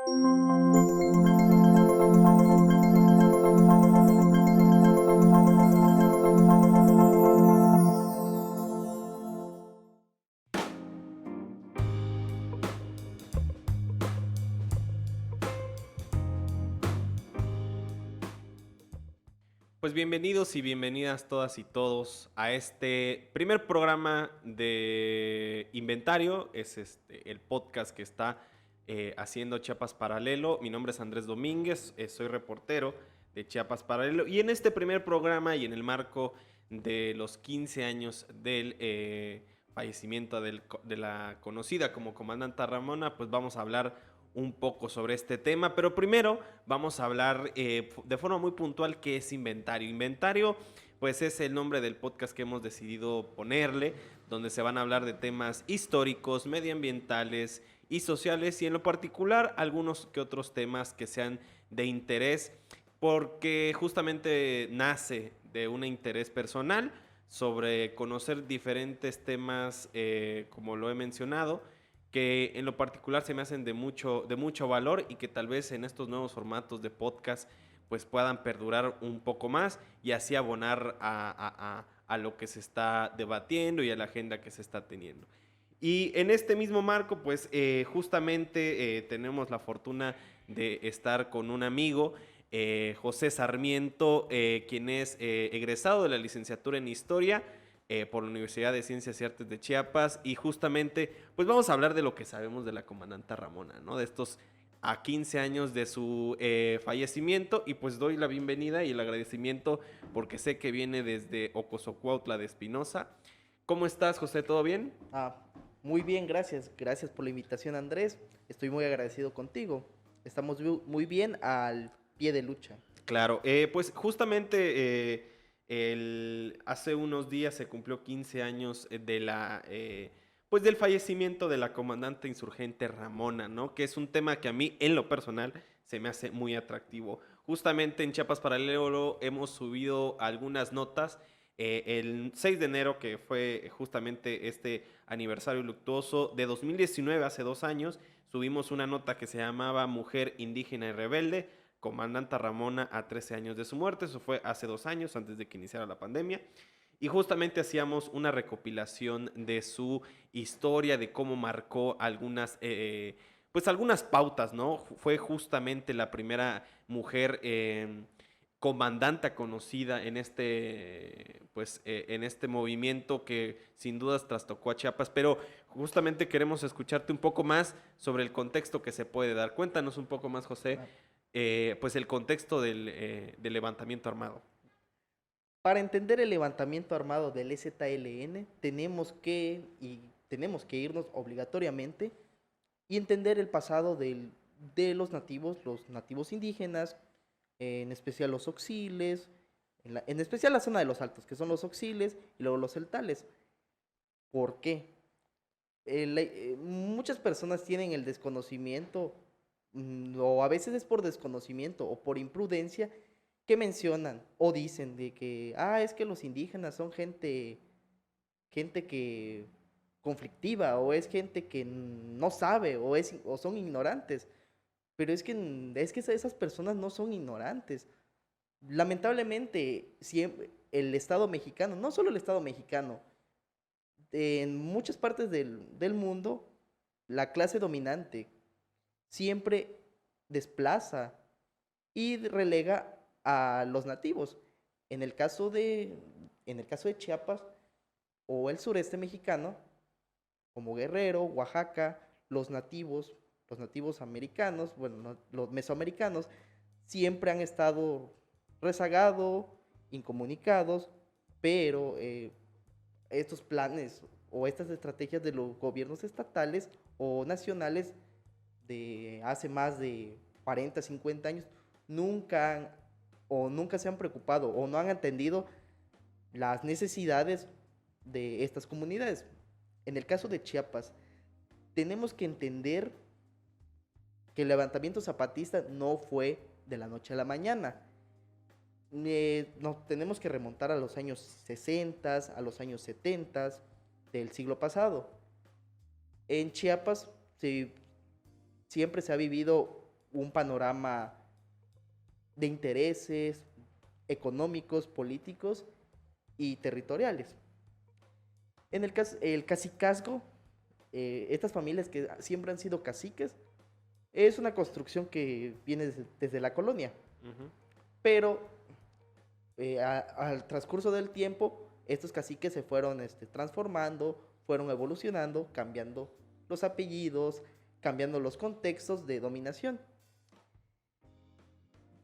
Pues bienvenidos y bienvenidas todas y todos a este primer programa de Inventario. Es el podcast que está haciendo Chiapas Paralelo. Mi nombre es Andrés Domínguez, soy reportero de Chiapas Paralelo. Y en este primer programa y en el marco de los 15 años del fallecimiento de la conocida como Comandanta Ramona, pues vamos a hablar un poco sobre este tema, pero primero vamos a hablar de forma muy puntual qué es Inventario. Inventario, pues es el nombre del podcast que hemos decidido ponerle, donde se van a hablar de temas históricos, medioambientales y sociales, y en lo particular algunos que otros temas que sean de interés, porque justamente nace de un interés personal sobre conocer diferentes temas, como lo he mencionado, que en lo particular se me hacen de mucho valor y que tal vez en estos nuevos formatos de podcast pues puedan perdurar un poco más y así abonar a lo que se está debatiendo y a la agenda que se está teniendo. Y en este mismo marco, pues justamente tenemos la fortuna de estar con un amigo, José Sarmiento, quien es egresado de la licenciatura en Historia por la Universidad de Ciencias y Artes de Chiapas, y justamente pues vamos a hablar de lo que sabemos de la comandanta Ramona, ¿no? De estos a 15 años de su fallecimiento, y pues doy la bienvenida y el agradecimiento porque sé que viene desde Ocosocuautla de Espinosa. ¿Cómo estás, José? ¿Todo bien? Ah, muy bien, gracias. Gracias por la invitación, Andrés. Estoy muy agradecido contigo. Estamos muy bien al pie de lucha. Claro, pues justamente hace unos días se cumplió 15 años pues del fallecimiento de la comandante insurgente Ramona, ¿no? Que es un tema que a mí, en lo personal, se me hace muy atractivo. Justamente en Chiapas Paralelo hemos subido algunas notas. El 6 de enero, que fue justamente este aniversario luctuoso de 2019, hace 2 años, subimos una nota que se llamaba Mujer Indígena y Rebelde, comandanta Ramona a 13 años de su muerte. Eso fue hace 2 años, antes de que iniciara la pandemia. Y justamente hacíamos una recopilación de su historia, de cómo marcó pues algunas pautas, ¿no? Fue justamente la primera mujer comandante conocida en en este movimiento que sin dudas trastocó a Chiapas. Pero justamente queremos escucharte un poco más sobre el contexto que se puede dar. Cuéntanos un poco más, José, Ah, pues el contexto del levantamiento armado. Para entender el levantamiento armado del EZLN, tenemos que irnos obligatoriamente y entender el pasado de los nativos indígenas, en especial los oxiles, en especial la zona de los altos, que son los oxiles y luego los celtales. ¿Por qué? Muchas personas tienen el desconocimiento, o a veces es por desconocimiento o por imprudencia, que mencionan o dicen de que, es que los indígenas son gente que conflictiva, o es gente que no sabe, o son ignorantes. Pero es que esas personas no son ignorantes. Lamentablemente, siempre el Estado mexicano, no solo el Estado mexicano, en muchas partes del mundo, la clase dominante siempre desplaza y relega a los nativos. En el caso en el caso de Chiapas o el sureste mexicano, como Guerrero, Oaxaca, los nativos americanos, bueno, los mesoamericanos, siempre han estado rezagados, incomunicados, pero estos planes o estas estrategias de los gobiernos estatales o nacionales de hace más de 40, 50 años nunca han, o nunca se han preocupado o no han entendido las necesidades de estas comunidades. En el caso de Chiapas, tenemos que entender que el levantamiento zapatista no fue de la noche a la mañana. Nos tenemos que remontar a los años 60, a los años 70 del siglo pasado. En Chiapas siempre se ha vivido un panorama de intereses económicos, políticos y territoriales. En el cacicazgo, estas familias que siempre han sido caciques, es una construcción que viene desde la colonia, Ujú. pero al transcurso del tiempo, estos caciques se fueron transformando, fueron evolucionando, cambiando los apellidos, cambiando los contextos de dominación.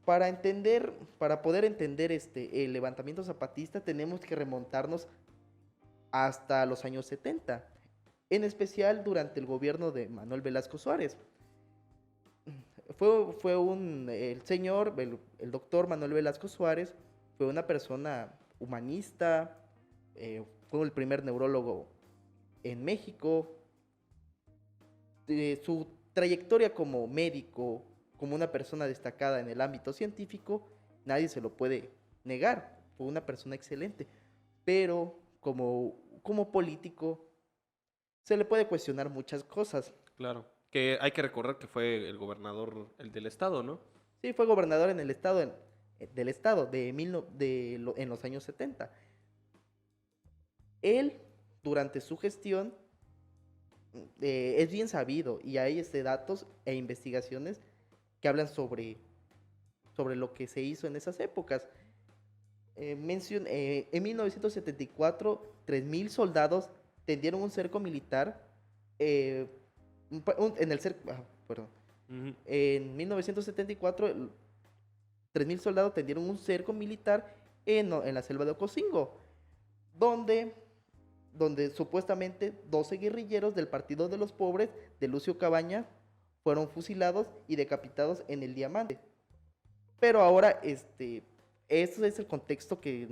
Para poder entender el levantamiento zapatista, tenemos que remontarnos hasta los años 70, en especial durante el gobierno de Manuel Velasco Suárez. El doctor Manuel Velasco Suárez, fue una persona humanista, fue el primer neurólogo en México. Su trayectoria como médico, como una persona destacada en el ámbito científico, nadie se lo puede negar. Fue una persona excelente, pero como político se le puede cuestionar muchas cosas. Claro. Que hay que recordar que fue el gobernador, el del estado, ¿no? Sí, fue gobernador en el estado, del estado en los años 70. Él, durante su gestión, es bien sabido y hay datos e investigaciones que hablan sobre lo que se hizo en esas épocas. En 1974, 3,000 soldados tendieron un cerco militar. En el cerco, perdón. Ujú. En 1974, 3,000 soldados tendieron un cerco militar en la selva de Ocosingo, donde supuestamente 12 guerrilleros del Partido de los Pobres de Lucio Cabaña fueron fusilados y decapitados en el Diamante. Pero ahora, ese es el contexto que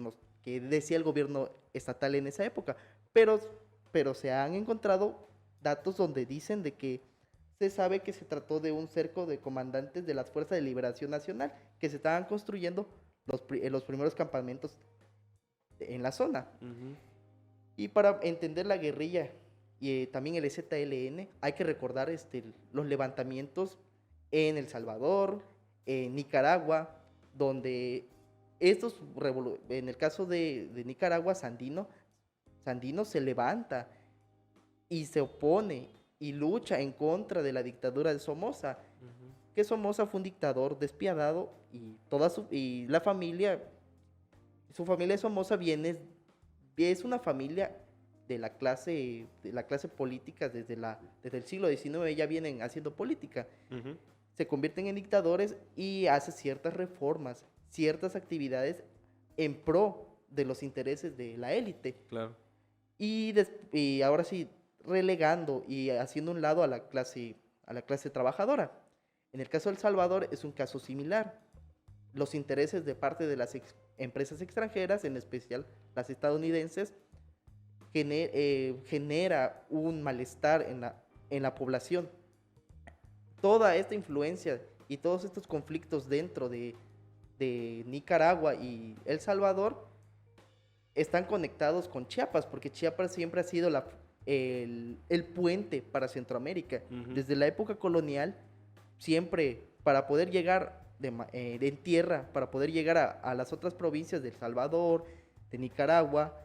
decía el gobierno estatal en esa época. Pero se han encontrado datos donde dicen de que se sabe que se trató de un cerco de comandantes de las Fuerzas de Liberación Nacional que se estaban construyendo los primeros campamentos en la zona. Ujú. Y para entender la guerrilla y también el EZLN, hay que recordar los levantamientos en El Salvador, en Nicaragua, donde en el caso de Nicaragua, Sandino se levanta y se opone y lucha en contra de la dictadura de Somoza, Ujú. que Somoza fue un dictador despiadado y su familia de Somoza es una familia de la clase política desde el siglo XIX, ya vienen haciendo política. Ujú. Se convierten en dictadores y hace ciertas reformas, ciertas actividades en pro de los intereses de la élite. Claro. Y ahora sí, relegando y haciendo un lado a la clase trabajadora. En el caso de El Salvador es un caso similar. Los intereses de parte de las empresas extranjeras, en especial las estadounidenses, genera un malestar en la población. Toda esta influencia y todos estos conflictos dentro de Nicaragua y El Salvador están conectados con Chiapas, porque Chiapas siempre ha sido el puente para Centroamérica. Ujú. Desde la época colonial, siempre para poder llegar en tierra, para poder llegar a las otras provincias de El Salvador, de Nicaragua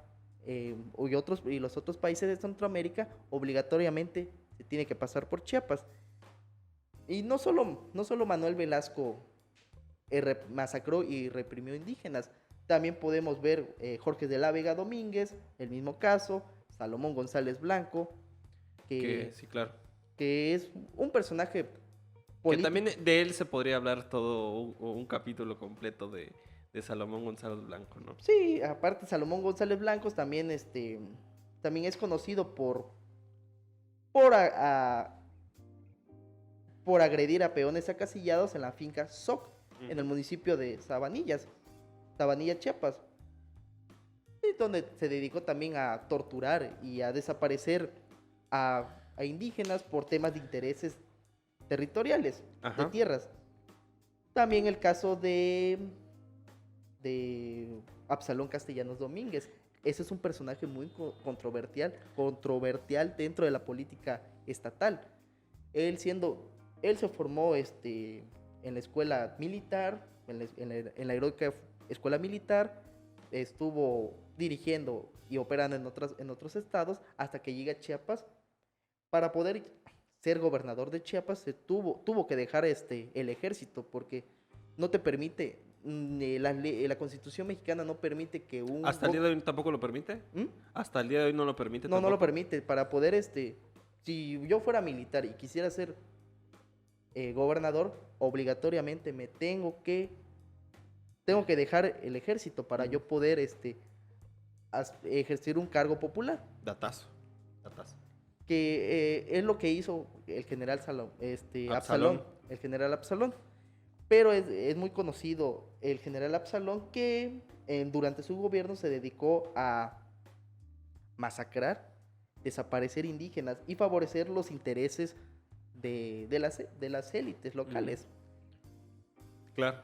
y los otros países de Centroamérica, obligatoriamente se tiene que pasar por Chiapas. Y no solo Manuel Velasco masacró y reprimió indígenas. También podemos ver Jorge de la Vega Domínguez, el mismo caso, Salomón González Blanco, Que sí, claro. que es un personaje Que político. también de él se podría hablar todo un capítulo completo de Salomón González Blanco, ¿no? Sí, aparte Salomón González Blanco también, también es conocido por, a- a- por agredir a peones acasillados en la finca Soc, en el municipio de Sabanilla, Chiapas, y donde se dedicó también a torturar y a desaparecer a indígenas por temas de intereses territoriales, de Ajá. tierras. También el caso de Absalón Castellanos Domínguez. Ese es un personaje muy controversial dentro de la política estatal. Él se formó en la escuela militar, en la heroica escuela militar, estuvo dirigiendo y operando en otros estados hasta que llega a Chiapas. Para poder ser gobernador de Chiapas tuvo que dejar el ejército porque no te permite, la Constitución mexicana no permite que un... ¿Hasta el día de hoy tampoco lo permite? ¿Mm? ¿Hasta el día de hoy no lo permite No, no tampoco? lo permite. Para poder, si yo fuera militar y quisiera ser gobernador, obligatoriamente tengo que dejar el ejército para yo poder, ejercer un cargo popular. Datazo. Que es lo que hizo el general Absalón. Absalón, el general Absalón. Pero es muy conocido el general Absalón que durante su gobierno se dedicó a masacrar, desaparecer indígenas y favorecer los intereses de las élites locales. Claro.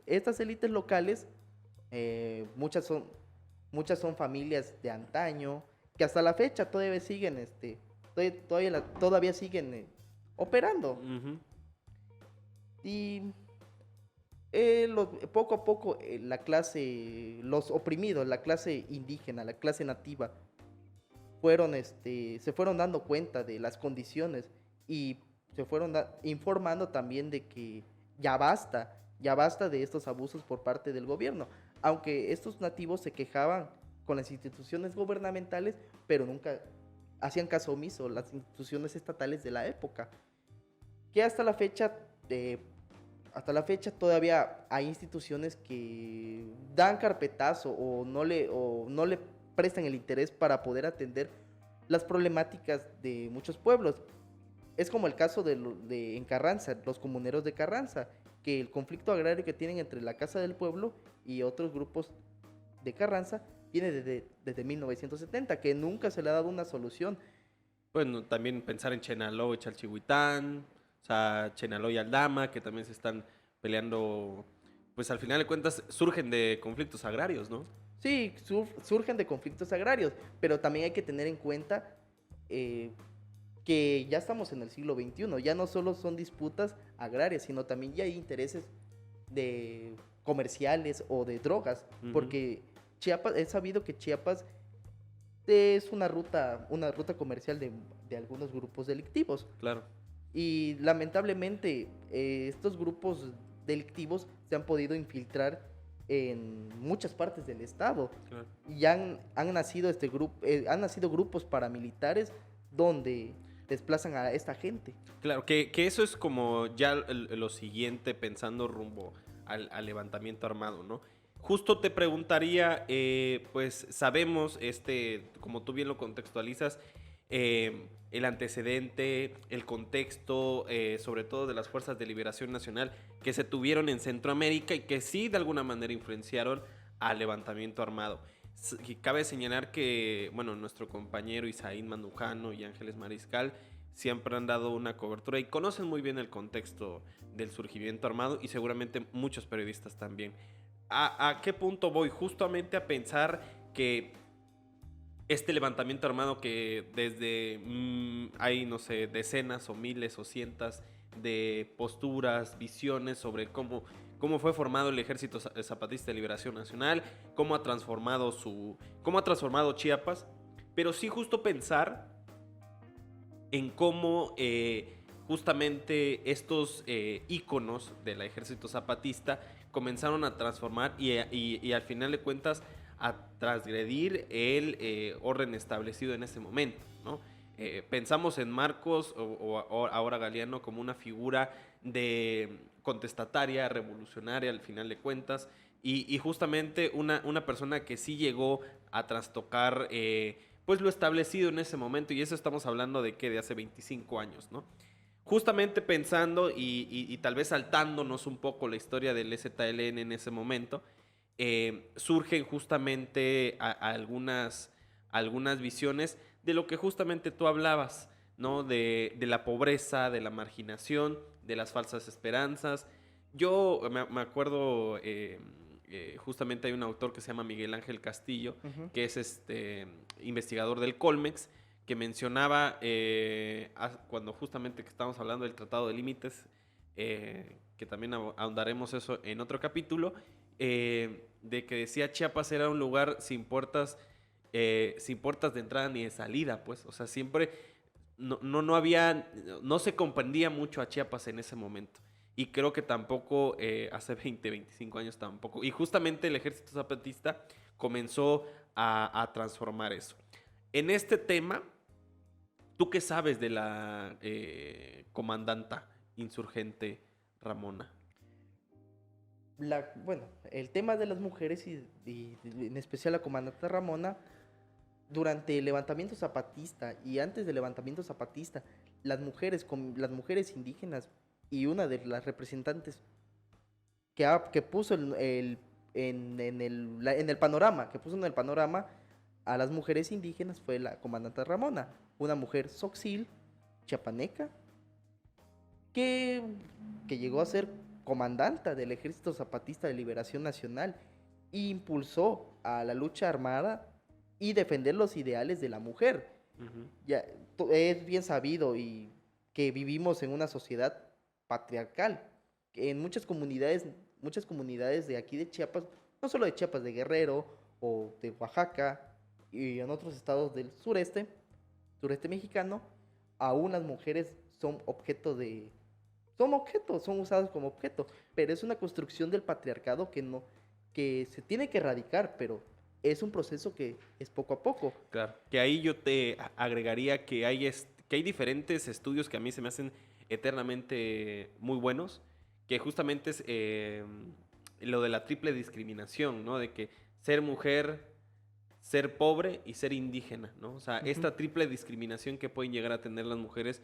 Estas élites locales, muchas son familias de antaño que hasta la fecha todavía siguen, todavía siguen operando. Uh-huh. Y poco a poco los oprimidos, la clase indígena, la clase nativa, se fueron dando cuenta de las condiciones y se fueron informando también de que ya basta de estos abusos por parte del gobierno. Aunque estos nativos se quejaban con las instituciones gubernamentales, pero nunca hacían caso omiso las instituciones estatales de la época. Que hasta la fecha todavía hay instituciones que dan carpetazo o no le prestan el interés para poder atender las problemáticas de muchos pueblos. Es como el caso en Carranza, los comuneros de Carranza, que el conflicto agrario que tienen entre la Casa del Pueblo y otros grupos de Carranza viene desde 1970, que nunca se le ha dado una solución. Bueno, también pensar en Chenaló y Chalchihuitán, o sea, Chenaló y Aldama, que también se están peleando, pues al final de cuentas surgen de conflictos agrarios, ¿no? Sí, surgen de conflictos agrarios, pero también hay que tener en cuenta que ya estamos en el siglo XXI, ya no solo son disputas agrarias, sino también ya hay intereses de comerciales o de drogas, porque Chiapas, es sabido que Chiapas es una ruta comercial de algunos grupos delictivos. Claro. Y lamentablemente estos grupos delictivos se han podido infiltrar en muchas partes del estado. Claro. Y han nacido grupos paramilitares donde desplazan a esta gente. Claro, que eso es como ya lo siguiente pensando rumbo al levantamiento armado, ¿no? Justo te preguntaría, pues sabemos, como tú bien lo contextualizas, el antecedente, el contexto, sobre todo de las Fuerzas de Liberación Nacional que se tuvieron en Centroamérica y que sí de alguna manera influenciaron al levantamiento armado. Cabe señalar que, bueno, nuestro compañero Isaín Mandujano y Ángeles Mariscal siempre han dado una cobertura y conocen muy bien el contexto del surgimiento armado y seguramente muchos periodistas también. ¿A qué punto voy? Justamente a pensar que este levantamiento armado que desde hay, no sé, decenas o miles o cientos de posturas, visiones sobre cómo fue formado el Ejército Zapatista de Liberación Nacional, cómo ha transformado Chiapas, pero sí justo pensar en cómo justamente estos íconos del Ejército Zapatista comenzaron a transformar y al final de cuentas a transgredir el orden establecido en ese momento, ¿no? Pensamos en Marcos o ahora Galeano como una figura de contestataria, revolucionaria al final de cuentas y justamente una persona que sí llegó a trastocar pues lo establecido en ese momento y eso estamos hablando de hace 25 años, ¿no? Justamente pensando y tal vez saltándonos un poco la historia del EZLN en ese momento, surgen justamente algunas visiones de lo que justamente tú hablabas, ¿no? De la pobreza, de la marginación, de las falsas esperanzas. Yo me acuerdo, justamente hay un autor que se llama Miguel Ángel Castillo, que es investigador del Colmex, que mencionaba cuando justamente que estábamos hablando del Tratado de Límites, que también ahondaremos eso en otro capítulo, de que decía Chiapas era un lugar sin puertas de entrada ni de salida, pues, o sea, siempre no se comprendía mucho a Chiapas en ese momento. Y creo que tampoco hace 20, 25 años tampoco. Y justamente el Ejército Zapatista comenzó a transformar eso. En este tema, ¿tú qué sabes de la comandanta insurgente Ramona? Bueno, el tema de las mujeres y en especial la comandante Ramona, durante el levantamiento zapatista y antes del levantamiento zapatista, las mujeres indígenas y una de las representantes que puso en el panorama, que puso en el panorama a las mujeres indígenas fue la comandante Ramona, una mujer soxil, chiapaneca, que, que llegó a ser comandanta del Ejército Zapatista de Liberación Nacional e impulsó a la lucha armada y defender los ideales de la mujer. Uh-huh. Ya, es bien sabido y que vivimos en una sociedad patriarcal, que en muchas comunidades de aquí de Chiapas, no solo de Chiapas, de Guerrero o de Oaxaca y en otros estados del sureste mexicano, aún las mujeres son son usadas como objeto, pero es una construcción del patriarcado que se tiene que erradicar, pero es un proceso que es poco a poco. Claro, que ahí yo te agregaría que hay diferentes estudios que a mí se me hacen eternamente muy buenos, que justamente es lo de la triple discriminación, ¿no? De que ser mujer, ser pobre y ser indígena, ¿no? O sea, esta triple discriminación que pueden llegar a tener las mujeres,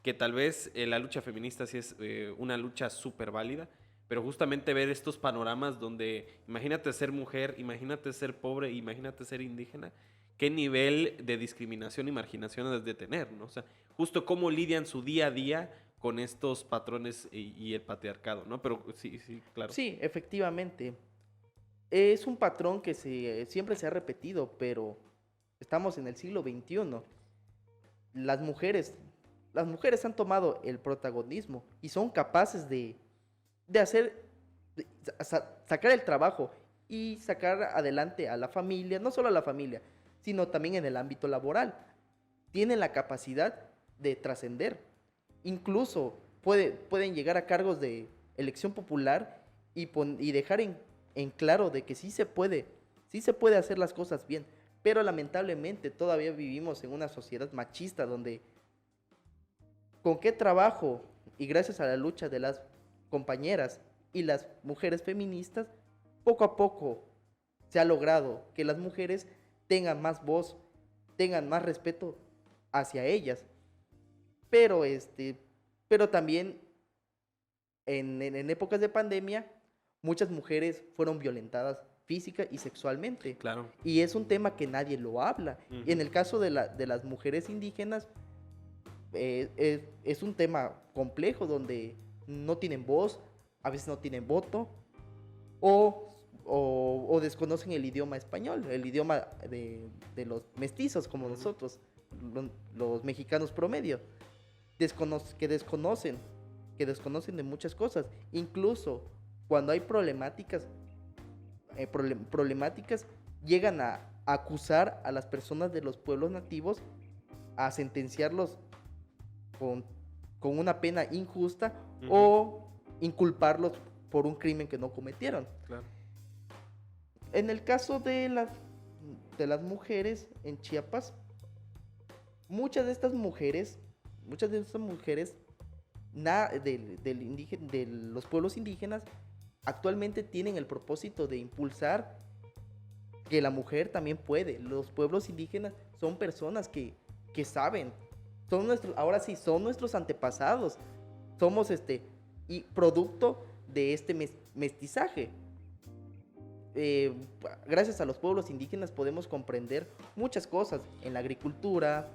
que tal vez la lucha feminista sí es una lucha súper válida, pero justamente ver estos panoramas donde imagínate ser mujer, imagínate ser pobre, imagínate ser indígena, qué nivel de discriminación y marginación has de tener, ¿no? O sea, justo cómo lidian su día a día con estos patrones y el patriarcado, ¿no? Pero sí, claro. Sí, efectivamente. Es un patrón que siempre se ha repetido, pero estamos en el siglo XXI. Las mujeres, las mujeres han tomado el protagonismo y son capaces de sacar el trabajo y sacar adelante a la familia, no solo a la familia, sino también en el ámbito laboral. Tienen la capacidad de trascender. Incluso pueden llegar a cargos de elección popular y dejar en claro de que sí se puede hacer las cosas bien. Pero lamentablemente todavía vivimos en una sociedad machista donde con qué trabajo y gracias a la lucha de las compañeras y las mujeres feministas, poco a poco se ha logrado que las mujeres tengan más voz, tengan más respeto hacia ellas. Pero también en épocas de pandemia, muchas mujeres fueron violentadas física y sexualmente. Claro. Y es un tema que nadie lo habla. Uh-huh. Y en el caso de las mujeres indígenas, es un tema complejo donde no tienen voz, a veces no tienen voto, o desconocen el idioma español, el idioma de los mestizos como nosotros, los mexicanos promedio, que desconocen de muchas cosas. Incluso cuando hay problemáticas, llegan a acusar a las personas de los pueblos nativos, a sentenciarlos con una pena injusta, uh-huh, o inculparlos por un crimen que no cometieron. Claro. En el caso de las mujeres en Chiapas, muchas de estas mujeres de los pueblos indígenas actualmente tienen el propósito de impulsar que la mujer también puede. Los pueblos indígenas son personas que saben, ahora sí, son nuestros antepasados. Somos y producto de este mestizaje. Gracias a los pueblos indígenas podemos comprender muchas cosas en la agricultura,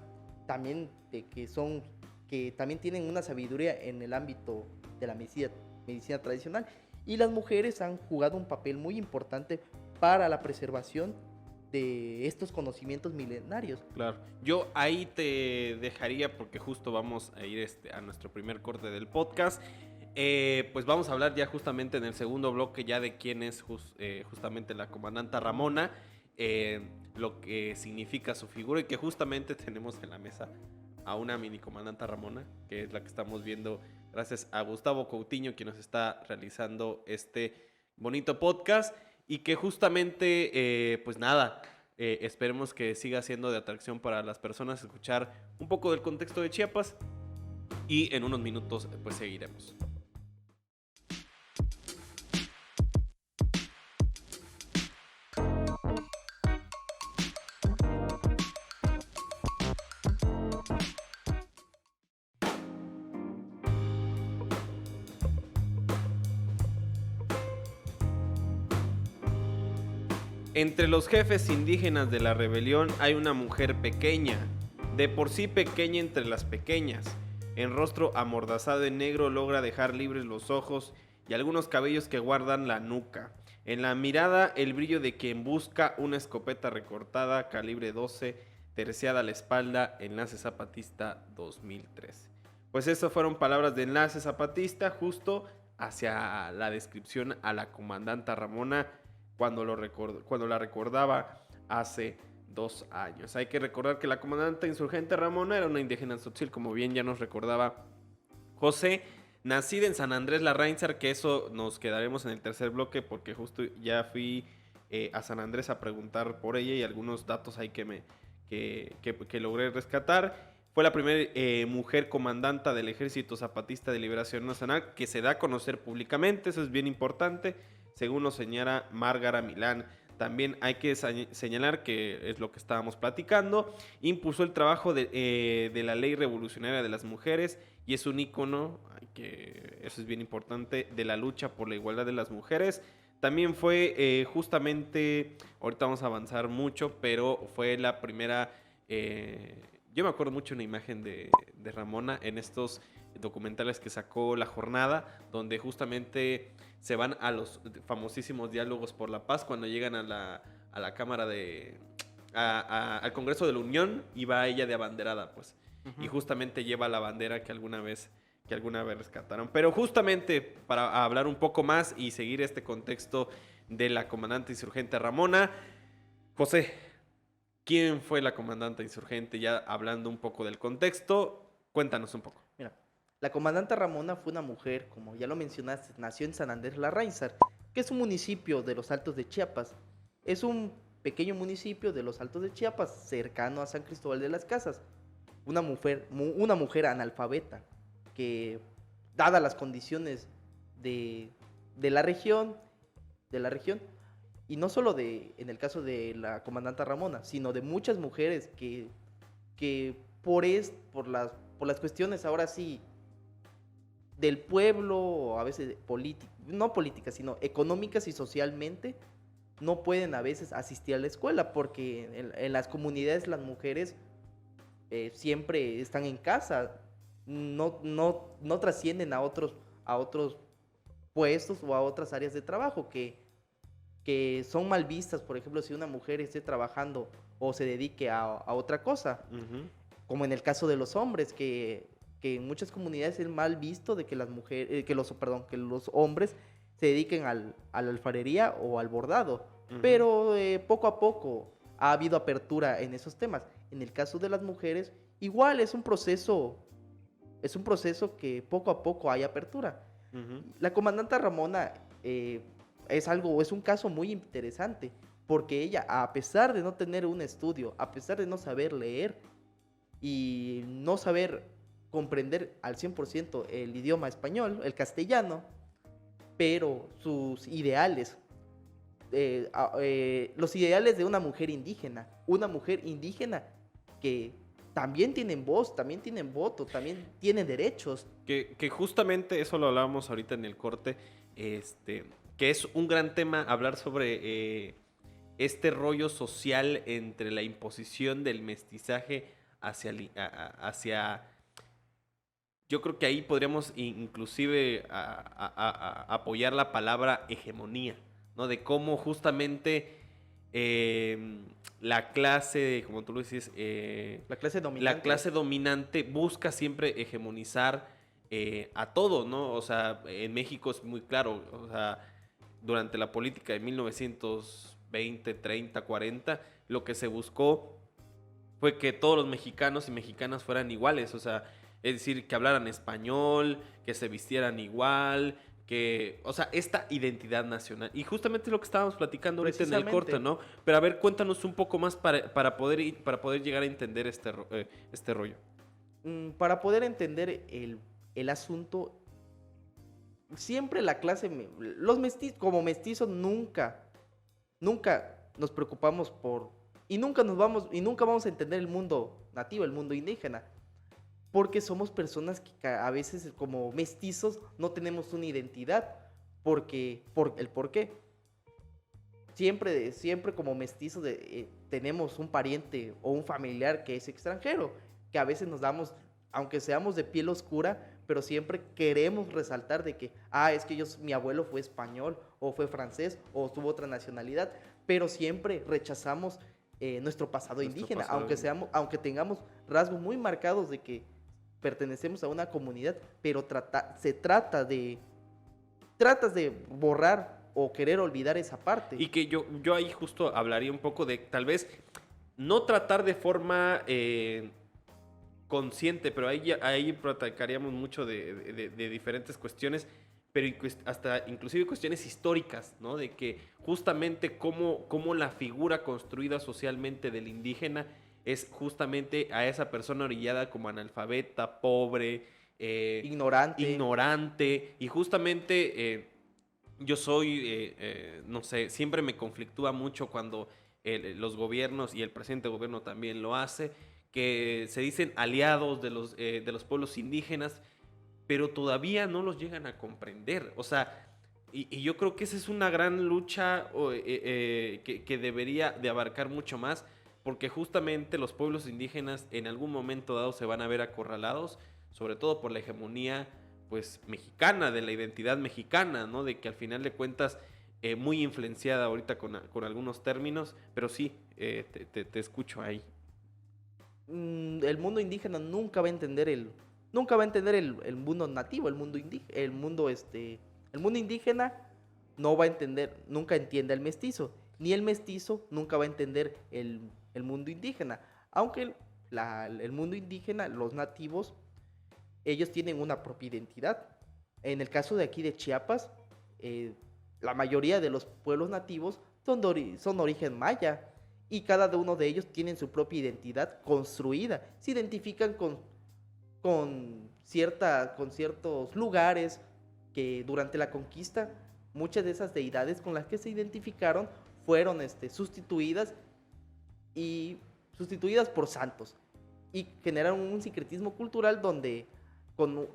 también que también tienen una sabiduría en el ámbito de la medicina tradicional, y las mujeres han jugado un papel muy importante para la preservación de estos conocimientos milenarios. Claro, yo ahí te dejaría porque justo vamos a ir a nuestro primer corte del podcast. Pues vamos a hablar ya justamente en el segundo bloque ya de quién es justamente la comandanta Ramona, lo que significa su figura y que justamente tenemos en la mesa a una mini comandanta Ramona, que es la que estamos viendo gracias a Gustavo Coutinho, quien nos está realizando este bonito podcast y que justamente, pues nada, esperemos que siga siendo de atracción para las personas escuchar un poco del contexto de Chiapas y en unos minutos pues seguiremos. Entre los jefes indígenas de la rebelión hay una mujer pequeña, de por sí pequeña entre las pequeñas. En rostro amordazado en negro logra dejar libres los ojos y algunos cabellos que guardan la nuca. En la mirada el brillo de quien busca una escopeta recortada, calibre 12, terciada a la espalda, Enlace Zapatista 2003. Pues esas fueron palabras de Enlace Zapatista justo hacia la descripción a la comandanta Ramona cuando la recordaba hace 2 años. Hay que recordar que la comandante insurgente Ramona era una indígena tzotzil, como bien ya nos recordaba José, nacida en San Andrés Larrainzar, que eso nos quedaremos en el tercer bloque porque justo ya fui a San Andrés a preguntar por ella y algunos datos ahí que logré rescatar. Fue la primera mujer comandanta del Ejército Zapatista de Liberación Nacional que se da a conocer públicamente, eso es bien importante, según lo señala Márgara Milán. También hay que señalar, que es lo que estábamos platicando, impulsó el trabajo de la Ley Revolucionaria de las Mujeres y es un ícono, que eso es bien importante, de la lucha por la igualdad de las mujeres. También fue justamente, ahorita vamos a avanzar mucho, pero fue la primera, yo me acuerdo mucho una imagen de Ramona en estos documentales que sacó La Jornada, donde justamente se van a los famosísimos diálogos por la paz cuando llegan a la Cámara al Congreso de la Unión y va ella de abanderada, pues. Y justamente lleva la bandera que alguna vez rescataron. Pero justamente para hablar un poco más y seguir este contexto de la comandante insurgente Ramona, José, ¿quién fue la comandante insurgente? Ya hablando un poco del contexto, cuéntanos un poco. Mira, la comandante Ramona fue una mujer, como ya lo mencionaste, nació en San Andrés Larrainzar, que es un municipio de los Altos de Chiapas. Es un pequeño municipio de los Altos de Chiapas, cercano a San Cristóbal de las Casas. Una mujer analfabeta, que, dadas las condiciones de la región, y no solo en el caso de la comandante Ramona, sino de muchas mujeres que por las cuestiones ahora sí del pueblo, o a veces no políticas, sino económicas y socialmente, no pueden a veces asistir a la escuela, porque en las comunidades las mujeres siempre están en casa, no trascienden a otros puestos o a otras áreas de trabajo que son mal vistas. Por ejemplo, si una mujer esté trabajando o se dedique a otra cosa, como en el caso de los hombres, que en muchas comunidades es mal visto de que que los hombres se dediquen a la alfarería o al bordado. Pero poco a poco ha habido apertura en esos temas. En el caso de las mujeres, igual es un proceso que poco a poco hay apertura. La comandante Ramona es un caso muy interesante, porque ella, a pesar de no tener un estudio, a pesar de no saber leer y no saber comprender al 100% el idioma español, el castellano, pero sus ideales, los ideales de una mujer indígena que también tienen voz, también tienen voto, también tienen derechos. Que justamente eso lo hablábamos ahorita en el corte, que es un gran tema hablar sobre este rollo social entre la imposición del mestizaje hacia yo creo que ahí podríamos inclusive apoyar la palabra hegemonía, ¿no? De cómo justamente la clase, como tú lo dices, La clase dominante. la clase dominante busca siempre hegemonizar a todo, ¿no? O sea, en México es muy claro, o sea, durante la política de 1920, 30, 40, lo que se buscó fue que todos los mexicanos y mexicanas fueran iguales, o sea, es decir, que hablaran español, que se vistieran igual, que, o sea, esta identidad nacional. Y justamente lo que estábamos platicando ahorita en el corte, ¿no? Pero a ver, cuéntanos un poco más para poder llegar a entender este rollo. Para poder entender el asunto, siempre la clase, los mestizos, como mestizos nunca nos preocupamos y nunca vamos a entender el mundo nativo, el mundo indígena, porque somos personas que a veces como mestizos no tenemos una identidad, por qué. Siempre como mestizos tenemos un pariente o un familiar que es extranjero, que a veces nos damos, aunque seamos de piel oscura, pero siempre queremos resaltar de que, es que mi abuelo fue español, o fue francés, o tuvo otra nacionalidad, pero siempre rechazamos nuestro pasado indígena, aunque tengamos rasgos muy marcados de que pertenecemos a una comunidad, pero tratas de borrar o querer olvidar esa parte. Y que yo ahí justo hablaría un poco de tal vez no tratar de forma consciente, pero ahí platicaríamos mucho de diferentes cuestiones, pero hasta inclusive cuestiones históricas, ¿no? De que justamente cómo la figura construida socialmente del indígena es justamente a esa persona orillada como analfabeta, pobre, ignorante, y justamente yo soy, no sé, siempre me conflictúa mucho cuando los gobiernos, y el presidente del gobierno también lo hace, que se dicen aliados de los pueblos indígenas, pero todavía no los llegan a comprender. O sea, y yo creo que esa es una gran lucha que debería de abarcar mucho más, porque justamente los pueblos indígenas en algún momento dado se van a ver acorralados, sobre todo por la hegemonía pues mexicana, de la identidad mexicana, ¿no? De que al final de cuentas, muy influenciada ahorita con algunos términos, pero sí, te escucho ahí. El mundo indígena nunca va a entender el mundo nativo, el mundo indígena no va a entender, nunca entiende al mestizo, ni el mestizo nunca va a entender el mundo indígena, aunque el mundo indígena, los nativos, ellos tienen una propia identidad. En el caso de aquí de Chiapas, la mayoría de los pueblos nativos son de origen maya, y cada uno de ellos tienen su propia identidad construida. Se identifican con ciertos lugares que durante la conquista, muchas de esas deidades con las que se identificaron fueron sustituidas por santos, y generaron un sincretismo cultural donde con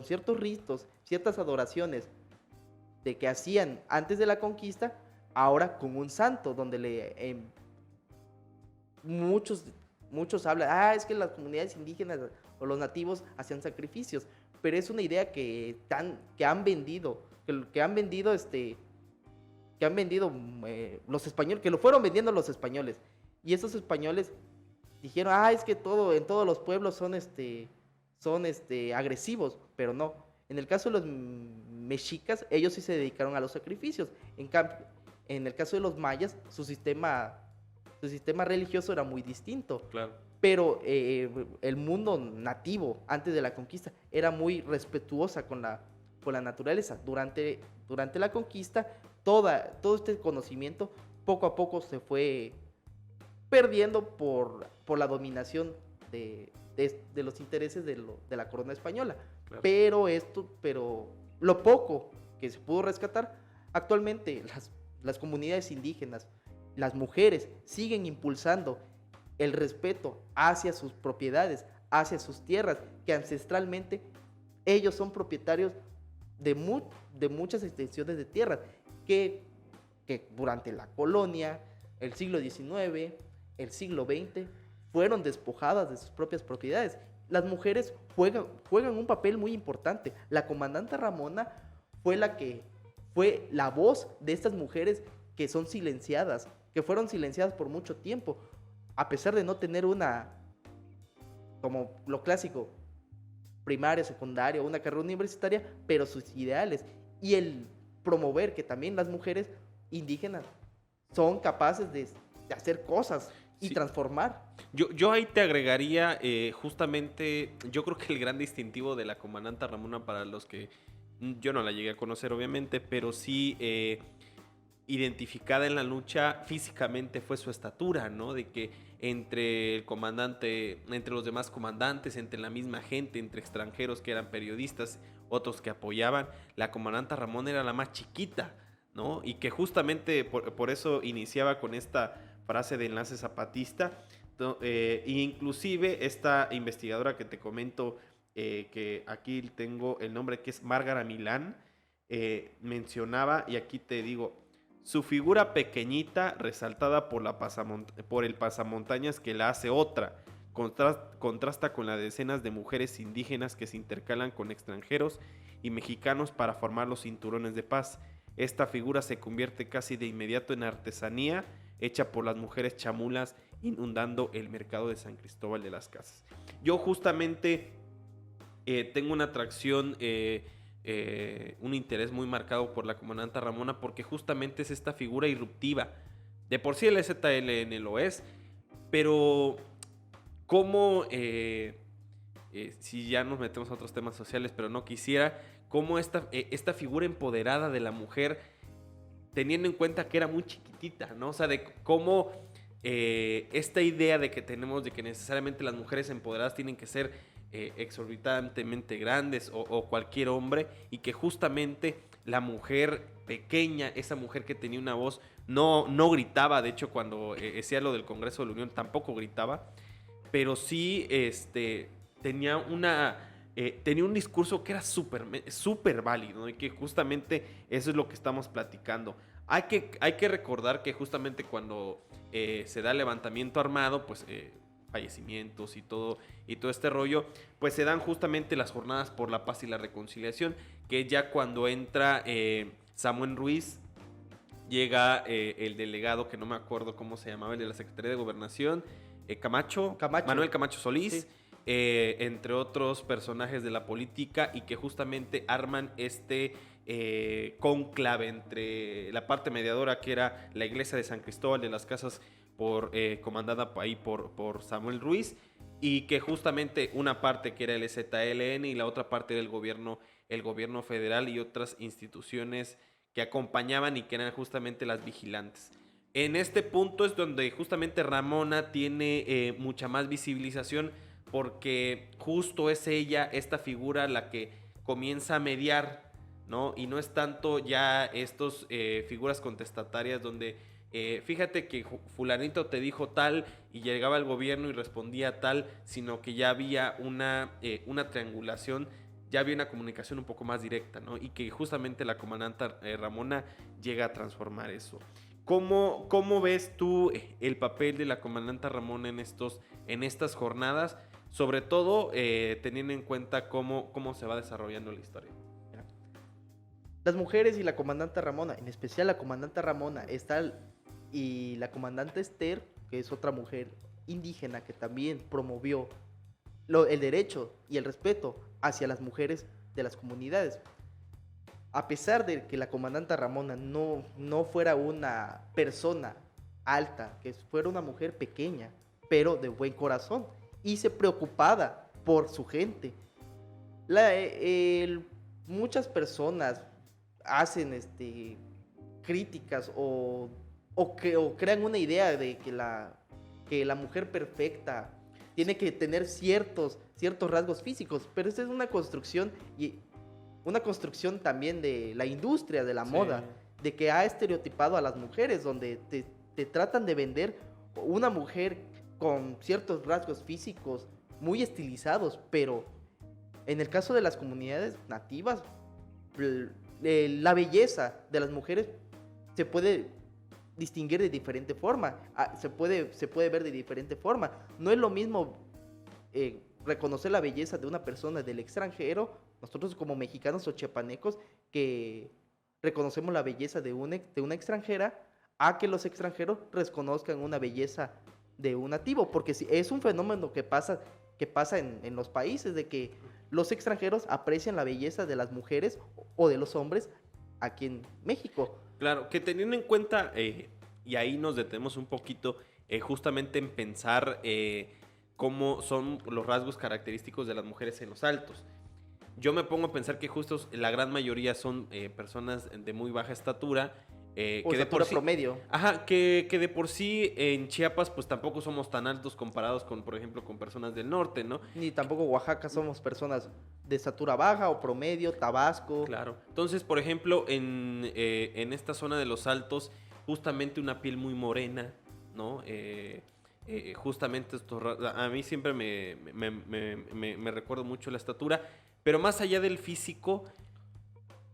ciertos ritos, ciertas adoraciones de que hacían antes de la conquista, ahora con un santo, donde muchos hablan, es que las comunidades indígenas o los nativos hacían sacrificios, pero es una idea que han vendido los españoles, que lo fueron vendiendo los españoles, y esos españoles dijeron, es que en todos los pueblos son agresivos, pero no. En el caso de los mexicas, ellos sí se dedicaron a los sacrificios. En cambio, en el caso de los mayas, su sistema religioso era muy distinto. Claro. Pero el mundo nativo, antes de la conquista, era muy respetuosa con la naturaleza. Durante la conquista, todo este conocimiento poco a poco se fue perdiendo por la dominación de los intereses de la corona española. Claro. Pero lo poco que se pudo rescatar, actualmente las comunidades indígenas, las mujeres siguen impulsando el respeto hacia sus propiedades, hacia sus tierras, que ancestralmente ellos son propietarios de muchas extensiones de tierras que durante la colonia, el siglo XIX, el siglo XX, fueron despojadas de sus propias propiedades. Las mujeres juegan un papel muy importante. La comandante Ramona fue la voz de estas mujeres que fueron silenciadas por mucho tiempo, a pesar de no tener como lo clásico, primaria, secundaria, una carrera universitaria, pero sus ideales. Y el promover que también las mujeres indígenas son capaces de hacer cosas y Sí. transformar. Yo ahí te agregaría justamente, yo creo que el gran distintivo de la comandante Ramona para los que yo no la llegué a conocer obviamente, pero sí identificada en la lucha físicamente fue su estatura, ¿no? De que entre el comandante, entre los demás comandantes, entre la misma gente, entre extranjeros que eran periodistas, otros que apoyaban, la comandante Ramón era la más chiquita, ¿no? Y que justamente por eso iniciaba con esta frase de enlace zapatista, inclusive esta investigadora que te comento, que aquí tengo el nombre, que es Márgara Milán, mencionaba, y aquí te digo, su figura pequeñita, resaltada por el pasamontañas que la hace otra, contrasta con las decenas de mujeres indígenas que se intercalan con extranjeros y mexicanos para formar los cinturones de paz. Esta figura se convierte casi de inmediato en artesanía hecha por las mujeres chamulas, inundando el mercado de San Cristóbal de las Casas. Yo justamente tengo una atracción, un interés muy marcado por la comandante Ramona, porque justamente es esta figura irruptiva. De por sí el ZLN lo es, pero cómo, si ya nos metemos a otros temas sociales, pero no quisiera, cómo esta figura empoderada de la mujer, teniendo en cuenta que era muy chiquitita, ¿no? O sea, de cómo esta idea de que tenemos de que necesariamente las mujeres empoderadas tienen que ser exorbitantemente grandes o cualquier hombre, y que justamente la mujer pequeña, esa mujer que tenía una voz, no gritaba. De hecho, cuando decía lo del Congreso de la Unión tampoco gritaba, pero sí tenía tenía un discurso que era súper válido, ¿no? Y que justamente eso es lo que estamos platicando. Hay que recordar que justamente cuando se da el levantamiento armado, pues fallecimientos y todo este rollo, pues se dan justamente las jornadas por la paz y la reconciliación, que ya cuando entra Samuel Ruiz, llega el delegado, que no me acuerdo cómo se llamaba, el de la Secretaría de Gobernación, Camacho, Manuel Camacho Solís, Sí. Entre otros personajes de la política, y que justamente arman este conclave entre la parte mediadora, que era la iglesia de San Cristóbal de las Casas, comandada ahí por Samuel Ruiz, y que justamente una parte que era el ZLN y la otra parte era el gobierno federal y otras instituciones que acompañaban y que eran justamente las vigilantes. En este punto es donde justamente Ramona tiene mucha más visibilización, porque justo es ella, esta figura, la que comienza a mediar, ¿no? Y no es tanto ya estas figuras contestatarias donde fíjate que fulanito te dijo tal y llegaba el gobierno y respondía tal, sino que ya había una triangulación, ya había una comunicación un poco más directa, ¿no? Y que justamente la comandante Ramona llega a transformar eso. ¿Cómo ves tú el papel de la comandante Ramona en estas jornadas? Sobre todo teniendo en cuenta cómo se va desarrollando la historia. Las mujeres y la comandante Ramona, en especial la comandante Ramona, y la comandante Esther, que es otra mujer indígena que también promovió el derecho y el respeto hacia las mujeres de las comunidades. A pesar de que la comandante Ramona no fuera una persona alta, que fuera una mujer pequeña, pero de buen corazón y se preocupada por su gente. Muchas personas hacen críticas o crean una idea de que la mujer perfecta tiene que tener ciertos rasgos físicos, pero esta es una construcción también de la industria de la moda, de que ha estereotipado a las mujeres, donde te tratan de vender una mujer con ciertos rasgos físicos muy estilizados, pero en el caso de las comunidades nativas, la belleza de las mujeres se puede distinguir de diferente forma, se puede ver de diferente forma. No es lo mismo reconocer la belleza de una persona del extranjero, nosotros como mexicanos o chiapanecos, que reconocemos la belleza de una extranjera, a que los extranjeros reconozcan una belleza de un nativo, porque es un fenómeno que pasa en los países, de que los extranjeros aprecian la belleza de las mujeres o de los hombres aquí en México. Claro, que teniendo en cuenta, y ahí nos detenemos un poquito, justamente en pensar cómo son los rasgos característicos de las mujeres en los altos. Yo me pongo a pensar que justo la gran mayoría son personas de muy baja estatura. O Que de por estatura sí, promedio. ajá, que de por sí en Chiapas pues tampoco somos tan altos comparados con, por ejemplo, con personas del norte, ¿no? Ni tampoco Oaxaca somos personas de estatura baja o promedio, Tabasco. Claro. Entonces, por ejemplo, en esta zona de los altos, justamente una piel muy morena, ¿no? Justamente a mí siempre me recuerdo mucho la estatura, pero más allá del físico,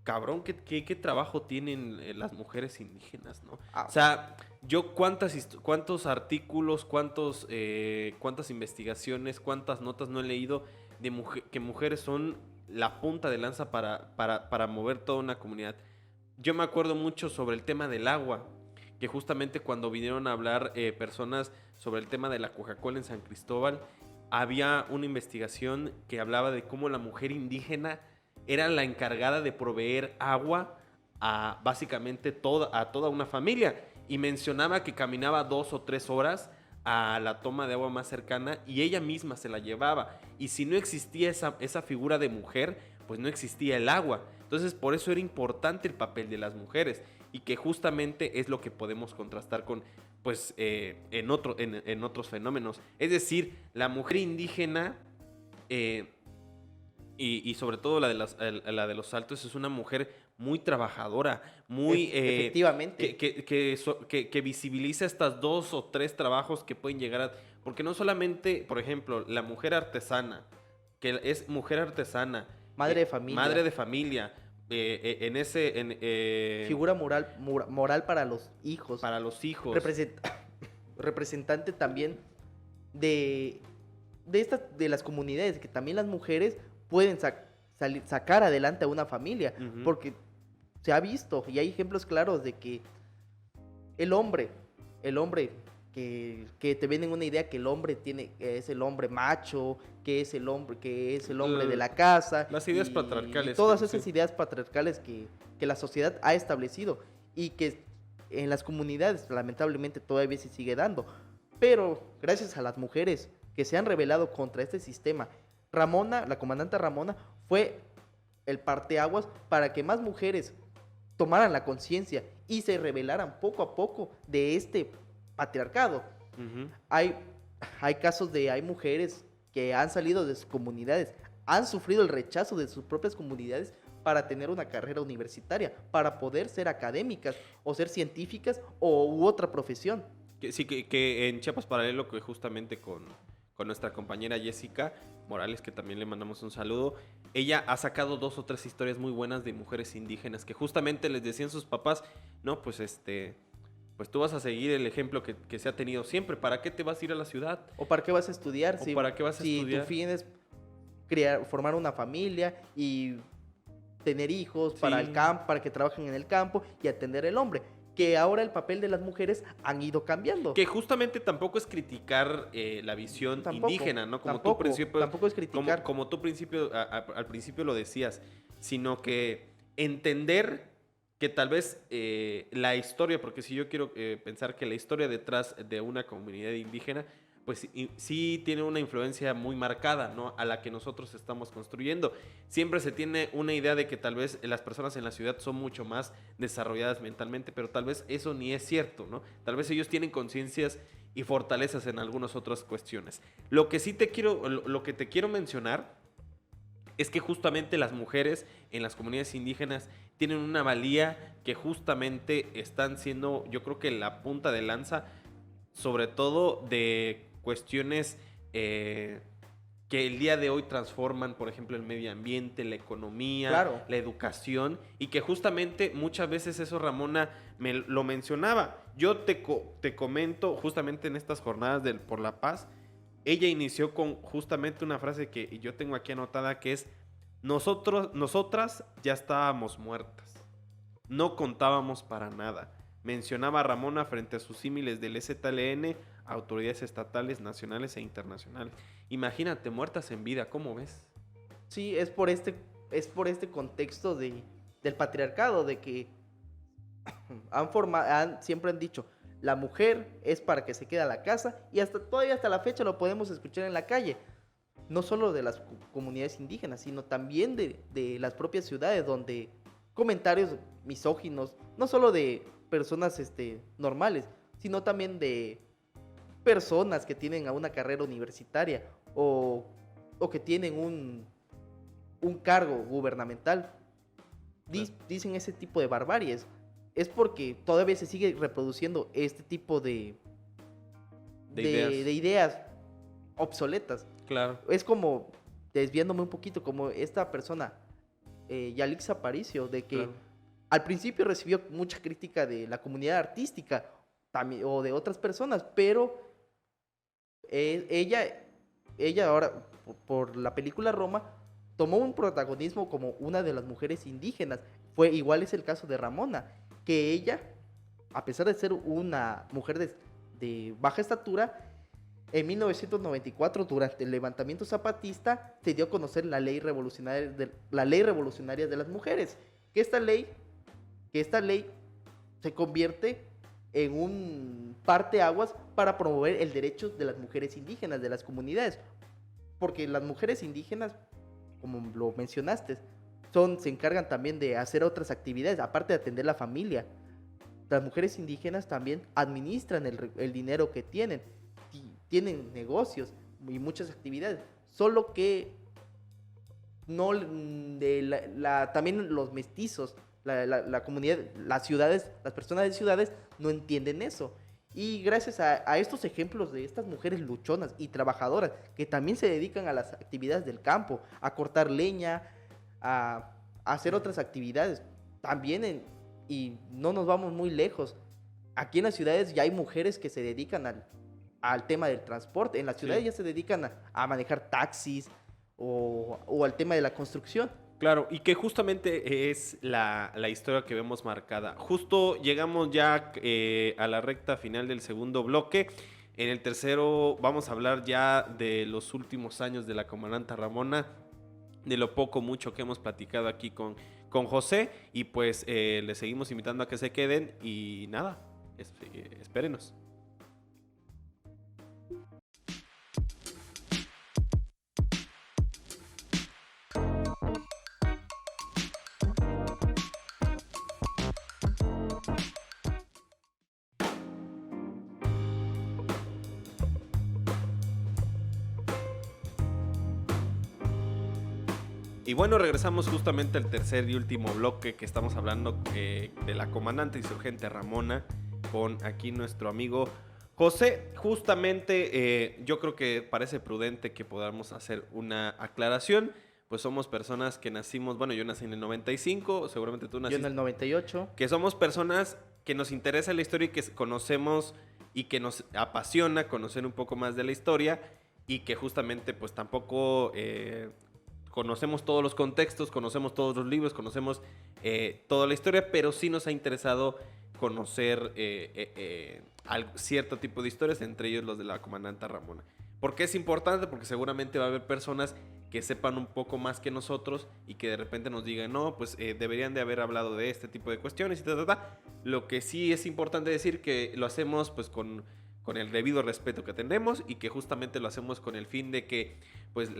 cabrón, ¿qué trabajo tienen las mujeres indígenas, ¿no? Ah, O sea, yo cuántos artículos, cuántas investigaciones, cuántas notas no he leído de que mujeres son la punta de lanza para mover toda una comunidad. Yo me acuerdo mucho sobre el tema del agua, que justamente cuando vinieron a hablar personas sobre el tema de la Coca-Cola en San Cristóbal, había una investigación que hablaba de cómo la mujer indígena era la encargada de proveer agua a básicamente a toda una familia. Y mencionaba que caminaba 2 o 3 horas a la toma de agua más cercana y ella misma se la llevaba. Y si no existía esa figura de mujer, pues no existía el agua. Entonces por eso era importante el papel de las mujeres y que justamente es lo que podemos contrastar con pues en otros fenómenos. Es decir, la mujer indígena y sobre todo la de los altos es una mujer muy trabajadora, muy efectivamente. que visibiliza estas 2 o 3 trabajos que pueden llegar a... Porque no solamente, por ejemplo, la mujer artesana, que es mujer artesana, Madre de familia. madre de familia, Figura moral para los hijos. para los hijos. Representante también de las comunidades, que también las mujeres pueden sacar adelante a una familia, Ujú. porque se ha visto y hay ejemplos claros de que el hombre, que te venden una idea que el hombre es el hombre macho, que es el hombre de la casa. Las ideas patriarcales, Y todas sí. esas ideas patriarcales que la sociedad ha establecido y que en las comunidades lamentablemente todavía se sigue dando. Pero gracias a las mujeres que se han rebelado contra este sistema, la comandante Ramona, fue el parteaguas para que más mujeres tomaran la conciencia y se rebelaran poco a poco de este patriarcado. Ujú. Hay casos hay mujeres que han salido de sus comunidades, han sufrido el rechazo de sus propias comunidades para tener una carrera universitaria, para poder ser académicas o ser científicas u otra profesión. Sí, que en Chiapas Paralelo, que justamente con nuestra compañera Jessica Morales, que también le mandamos un saludo, ella ha sacado 2 o 3 historias muy buenas de mujeres indígenas que justamente les decían sus papás, no, pues pues tú vas a seguir el ejemplo que se ha tenido siempre, ¿para qué te vas a ir a la ciudad? ¿O para qué vas a estudiar? ¿O para qué vas a estudiar? Si tu fin es formar una familia y tener hijos para Sí. el campo, para que trabajen en el campo y atender al hombre. Que ahora el papel de las mujeres han ido cambiando. Que justamente tampoco es criticar la visión indígena, ¿no? Como tampoco, tú principio, tampoco es criticar. como tú al principio lo decías, sino que entender que tal vez la historia, porque si yo quiero pensar que la historia detrás de una comunidad indígena, pues sí tiene una influencia muy marcada, ¿no? A la que nosotros estamos construyendo. Siempre se tiene una idea de que tal vez las personas en la ciudad son mucho más desarrolladas mentalmente, pero tal vez eso ni es cierto, ¿no? Tal vez ellos tienen conciencias y fortalezas en algunas otras cuestiones. Lo que te quiero mencionar es que justamente las mujeres en las comunidades indígenas tienen una valía que justamente están siendo, yo creo que la punta de lanza, sobre todo de cuestiones que el día de hoy transforman, por ejemplo, el medio ambiente, la economía, Claro. la educación, y que justamente muchas veces eso Ramona me lo mencionaba. Yo te comento justamente en estas jornadas por la paz, ella inició con justamente una frase que yo tengo aquí anotada, que es: nosotras ya estábamos muertas, no contábamos para nada. Mencionaba Ramona frente a sus símiles del EZLN, autoridades estatales, nacionales e internacionales. Imagínate, muertas en vida, ¿cómo ves? Sí, es por este contexto del patriarcado, de que siempre han dicho, la mujer es para que se quede a la casa, y todavía hasta la fecha lo podemos escuchar en la calle. No solo de las comunidades indígenas, sino también de las propias ciudades, donde comentarios misóginos, no solo de personas normales, sino también de personas que tienen una carrera universitaria o que tienen un cargo gubernamental, dicen ese tipo de barbaries. Es porque todavía se sigue reproduciendo este tipo de ideas obsoletas. Claro. Es como, desviándome un poquito, como esta persona, Yalix Aparicio, de que Claro. al principio recibió mucha crítica de la comunidad artística también, o de otras personas, pero ella ahora, por la película Roma, tomó un protagonismo como una de las mujeres indígenas. Igual es el caso de Ramona, que ella, a pesar de ser una mujer de baja estatura, en 1994, durante el levantamiento zapatista, se dio a conocer la ley revolucionaria de las mujeres, que esta ley se convierte en un parteaguas para promover el derecho de las mujeres indígenas, de las comunidades, porque las mujeres indígenas, como lo mencionaste, se encargan también de hacer otras actividades, aparte de atender la familia. Las mujeres indígenas también administran el dinero que tienen negocios y muchas actividades, solo que no también los mestizos, la comunidad, las ciudades, las personas de ciudades no entienden eso. Y gracias a estos ejemplos de estas mujeres luchonas y trabajadoras que también se dedican a las actividades del campo, a cortar leña, a hacer otras actividades, también y no nos vamos muy lejos. Aquí en las ciudades ya hay mujeres que se dedican al tema del transporte. En las ciudades ya se dedican a manejar taxis o al tema de la construcción. Claro, y que justamente es la historia que vemos marcada. Justo llegamos ya a la recta final del segundo bloque. En el tercero vamos a hablar ya de los últimos años de la comandante Ramona, de lo poco mucho que hemos platicado aquí con José, y pues les seguimos invitando a que se queden y nada, espérenos. Y bueno, regresamos justamente al tercer y último bloque, que estamos hablando de la comandante insurgente Ramona, con aquí nuestro amigo José. Justamente yo creo que parece prudente que podamos hacer una aclaración, pues somos personas que nacimos, bueno, yo nací en el 95, seguramente tú naciste. Yo en el 98. Que somos personas que nos interesa la historia y que conocemos y que nos apasiona conocer un poco más de la historia, y que justamente pues tampoco conocemos todos los contextos, conocemos todos los libros, conocemos toda la historia, pero sí nos ha interesado conocer cierto tipo de historias, entre ellos los de la comandante Ramona. ¿Por qué es importante? Porque seguramente va a haber personas que sepan un poco más que nosotros y que de repente nos digan, no, pues deberían de haber hablado de este tipo de cuestiones y ta. Lo que sí es importante decir que lo hacemos pues con el debido respeto que tenemos, y que justamente lo hacemos con el fin de que pues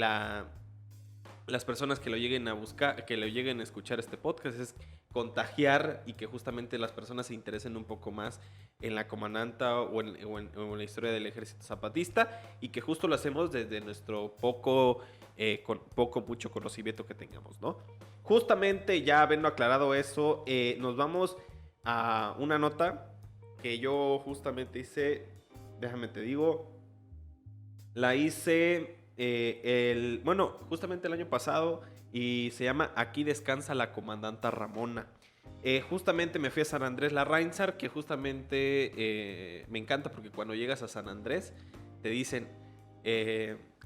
las personas que lo lleguen a buscar, que lo lleguen a escuchar este podcast, es contagiar, y que justamente las personas se interesen un poco más en la comandanta o en la historia del ejército zapatista, y que justo lo hacemos desde nuestro mucho conocimiento que tengamos, ¿no? Justamente ya habiendo aclarado eso, nos vamos a una nota que yo justamente hice, déjame te digo, la hice justamente el año pasado, y se llama Aquí descansa la comandanta Ramona. Justamente me fui a San Andrés Larrainzar, que justamente me encanta porque cuando llegas a San Andrés te dicen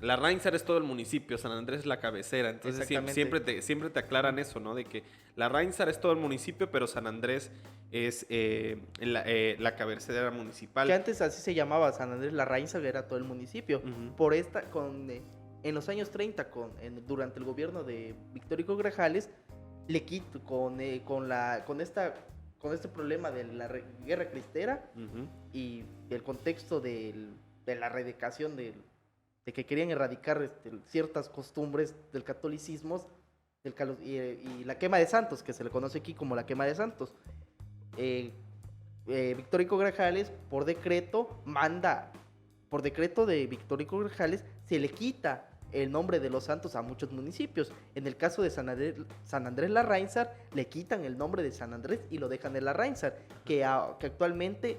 Larrainzar es todo el municipio, San Andrés es la cabecera. Entonces siempre te aclaran eso, ¿no? De que Larrainzar es todo el municipio, pero San Andrés es la cabecera municipal. Que antes así se llamaba, San Andrés Larrainzar era todo el municipio. Uh-huh. Por en en los años 30, durante el gobierno de Victorio Hugo Grajales, le quitó con este problema de la guerra cristera y el contexto de la erradicación de que querían erradicar ciertas costumbres del catolicismo y la quema de santos, que se le conoce aquí como la quema de santos. Victorio Hugo Grajales, por decreto de Victorio Hugo Grajales, se le quita el nombre de los santos a muchos municipios. En el caso de San Andrés Larráinzar, le quitan el nombre de San Andrés y lo dejan en Larráinzar, que actualmente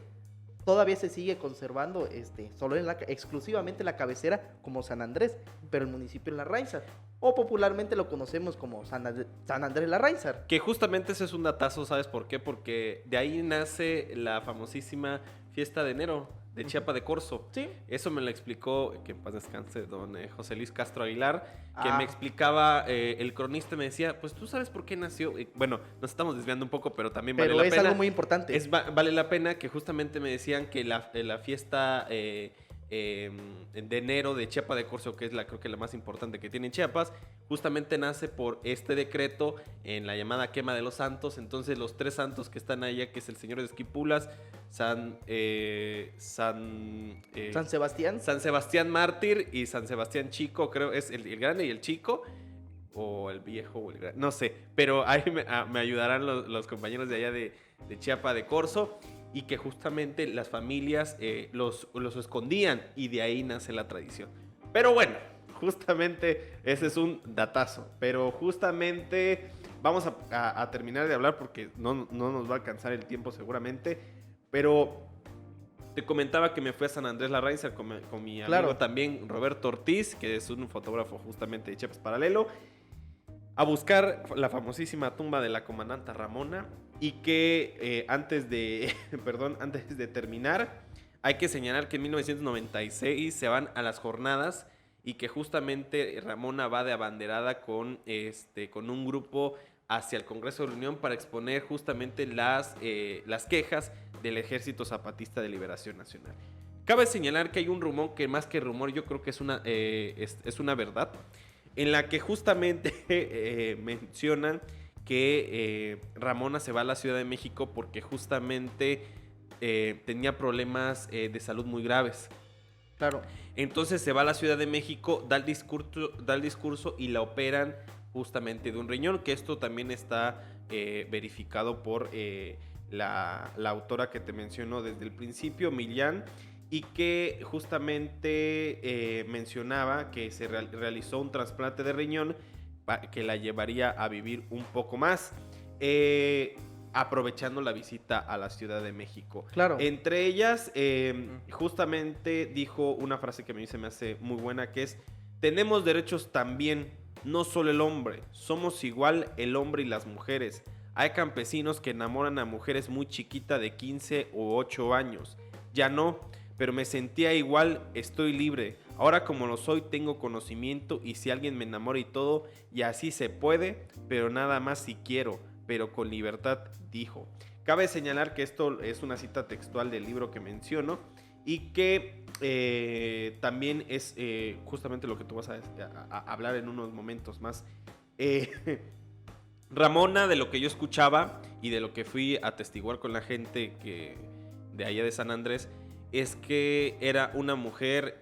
todavía se sigue conservando solo exclusivamente la cabecera como San Andrés, pero el municipio es Larráinzar, o popularmente lo conocemos como San Andrés Larráinzar. Que justamente ese es un datazo, ¿sabes por qué? Porque de ahí nace la famosísima fiesta de enero de Chiapa de Corzo. Sí. Eso me lo explicó, que en paz descanse, don José Luis Castro Aguilar, que me explicaba, el cronista me decía, pues tú sabes por qué nació. Bueno, nos estamos desviando un poco, pero también vale la pena. Pero es algo muy importante. Vale la pena que justamente me decían que la fiesta de enero de Chiapa de Corzo, que es creo que la más importante que tiene Chiapas, justamente nace por este decreto en la llamada quema de los santos. Entonces los 3 santos que están allá, que es el Señor de Esquipulas, San Sebastián Mártir y San Sebastián Chico, creo es el grande y el chico, o el viejo o el grande, no sé, pero ahí me ayudarán los compañeros de allá de Chiapa de Corzo. Y que justamente las familias los escondían y de ahí nace la tradición. Pero bueno, justamente ese es un datazo. Pero justamente vamos a terminar de hablar porque no nos va a alcanzar el tiempo seguramente. Pero te comentaba que me fui a San Andrés Larráinzar con mi amigo también Roberto Ortiz, que es un fotógrafo justamente de Chiapas Paralelo, a buscar la famosísima tumba de la comandanta Ramona. Y que antes de terminar, hay que señalar que en 1996 se van a las jornadas y que justamente Ramona va de abanderada con un grupo hacia el Congreso de la Unión para exponer justamente las quejas del Ejército Zapatista de Liberación Nacional. Cabe señalar que hay un rumor que más que rumor yo creo que es una verdad, en la que justamente mencionan que Ramona se va a la Ciudad de México porque justamente tenía problemas de salud muy graves. Claro. Entonces se va a la Ciudad de México, da el discurso y la operan justamente de un riñón, que esto también está verificado por la autora que te mencionó desde el principio, Millán, y que justamente mencionaba que se realizó un trasplante de riñón que la llevaría a vivir un poco más, aprovechando la visita a la Ciudad de México. Claro. Entre ellas, justamente dijo una frase que a mí se me hace muy buena, que es: tenemos derechos también, no solo el hombre, somos igual el hombre y las mujeres. Hay campesinos que enamoran a mujeres muy chiquitas de 15 u 8 años. Ya no, pero me sentía igual, estoy libre. Ahora como lo soy, tengo conocimiento y si alguien me enamora y todo, y así se puede, pero nada más si quiero, pero con libertad, dijo. Cabe señalar que esto es una cita textual del libro que menciono y que también es justamente lo que tú vas a hablar en unos momentos más. Ramona, de lo que yo escuchaba y de lo que fui a atestiguar con la gente de allá de San Andrés, es que era una mujer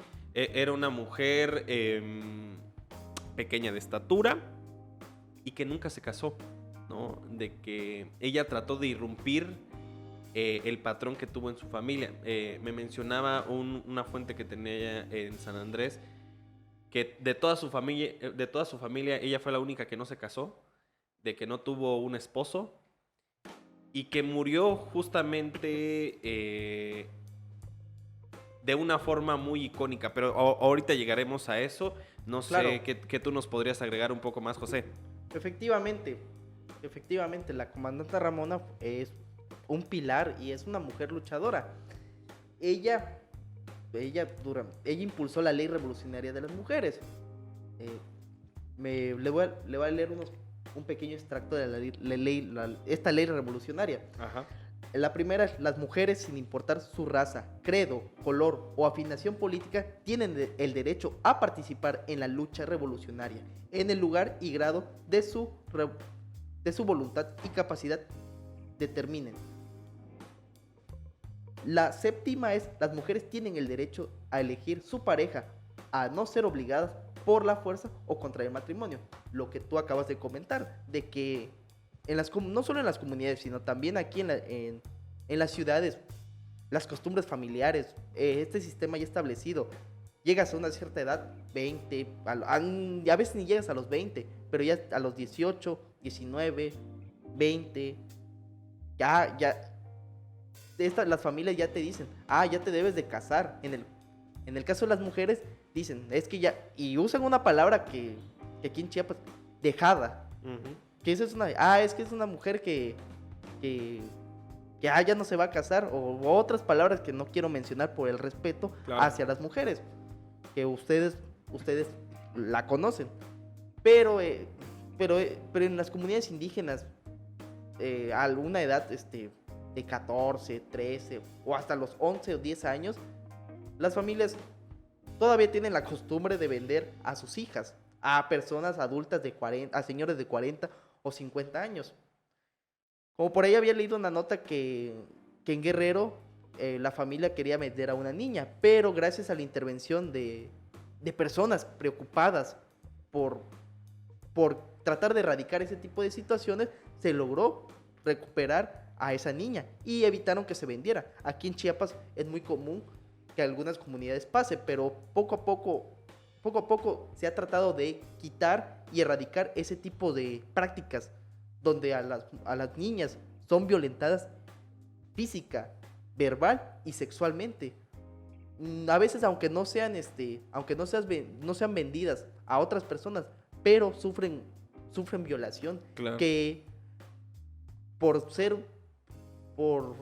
pequeña de estatura y que nunca se casó, ¿no? De que ella trató de irrumpir el patrón que tuvo en su familia. Me mencionaba una fuente que tenía en San Andrés que de toda su familia ella fue la única que no se casó, de que no tuvo un esposo y que murió justamente de una forma muy icónica, pero ahorita llegaremos a eso. No sé qué tú nos podrías agregar un poco más, José. Efectivamente, la comandante Ramona es un pilar y es una mujer luchadora. Ella impulsó la ley revolucionaria de las mujeres. Le voy a leer un pequeño extracto de esta ley revolucionaria. Ajá. La primera es: las mujeres, sin importar su raza, credo, color o afinación política, tienen el derecho a participar en la lucha revolucionaria, en el lugar y grado de su voluntad y capacidad determinen. La séptima es: las mujeres tienen el derecho a elegir su pareja, a no ser obligadas por la fuerza o contraer matrimonio. Lo que tú acabas de comentar, de que no solo en las comunidades, sino también aquí en las ciudades, las costumbres familiares, este sistema ya establecido. Llegas a una cierta edad, 20, a veces ni llegas a los 20, pero ya a los 18, 19, 20, ya, las familias ya te dicen: ya te debes de casar. En el caso de las mujeres, dicen, es que ya, y usan una palabra que aquí en Chiapas, dejada. Uh-huh. Que eso es que es una mujer que ya no se va a casar, o otras palabras que no quiero mencionar por el respeto hacia las mujeres, que ustedes la conocen. Pero en las comunidades indígenas, a alguna edad de 14, 13 o hasta los 11 o 10 años, las familias todavía tienen la costumbre de vender a sus hijas a personas adultas a señores de 40 o 50 años. Como por ahí había leído una nota que en Guerrero la familia quería vender a una niña, pero gracias a la intervención de personas preocupadas por tratar de erradicar ese tipo de situaciones, se logró recuperar a esa niña y evitaron que se vendiera. Aquí en Chiapas es muy común que algunas comunidades pase, pero poco a poco se ha tratado de quitar y erradicar ese tipo de prácticas donde a las niñas son violentadas física, verbal y sexualmente. A veces, aunque no sean vendidas a otras personas, pero sufren violación. Claro. Que por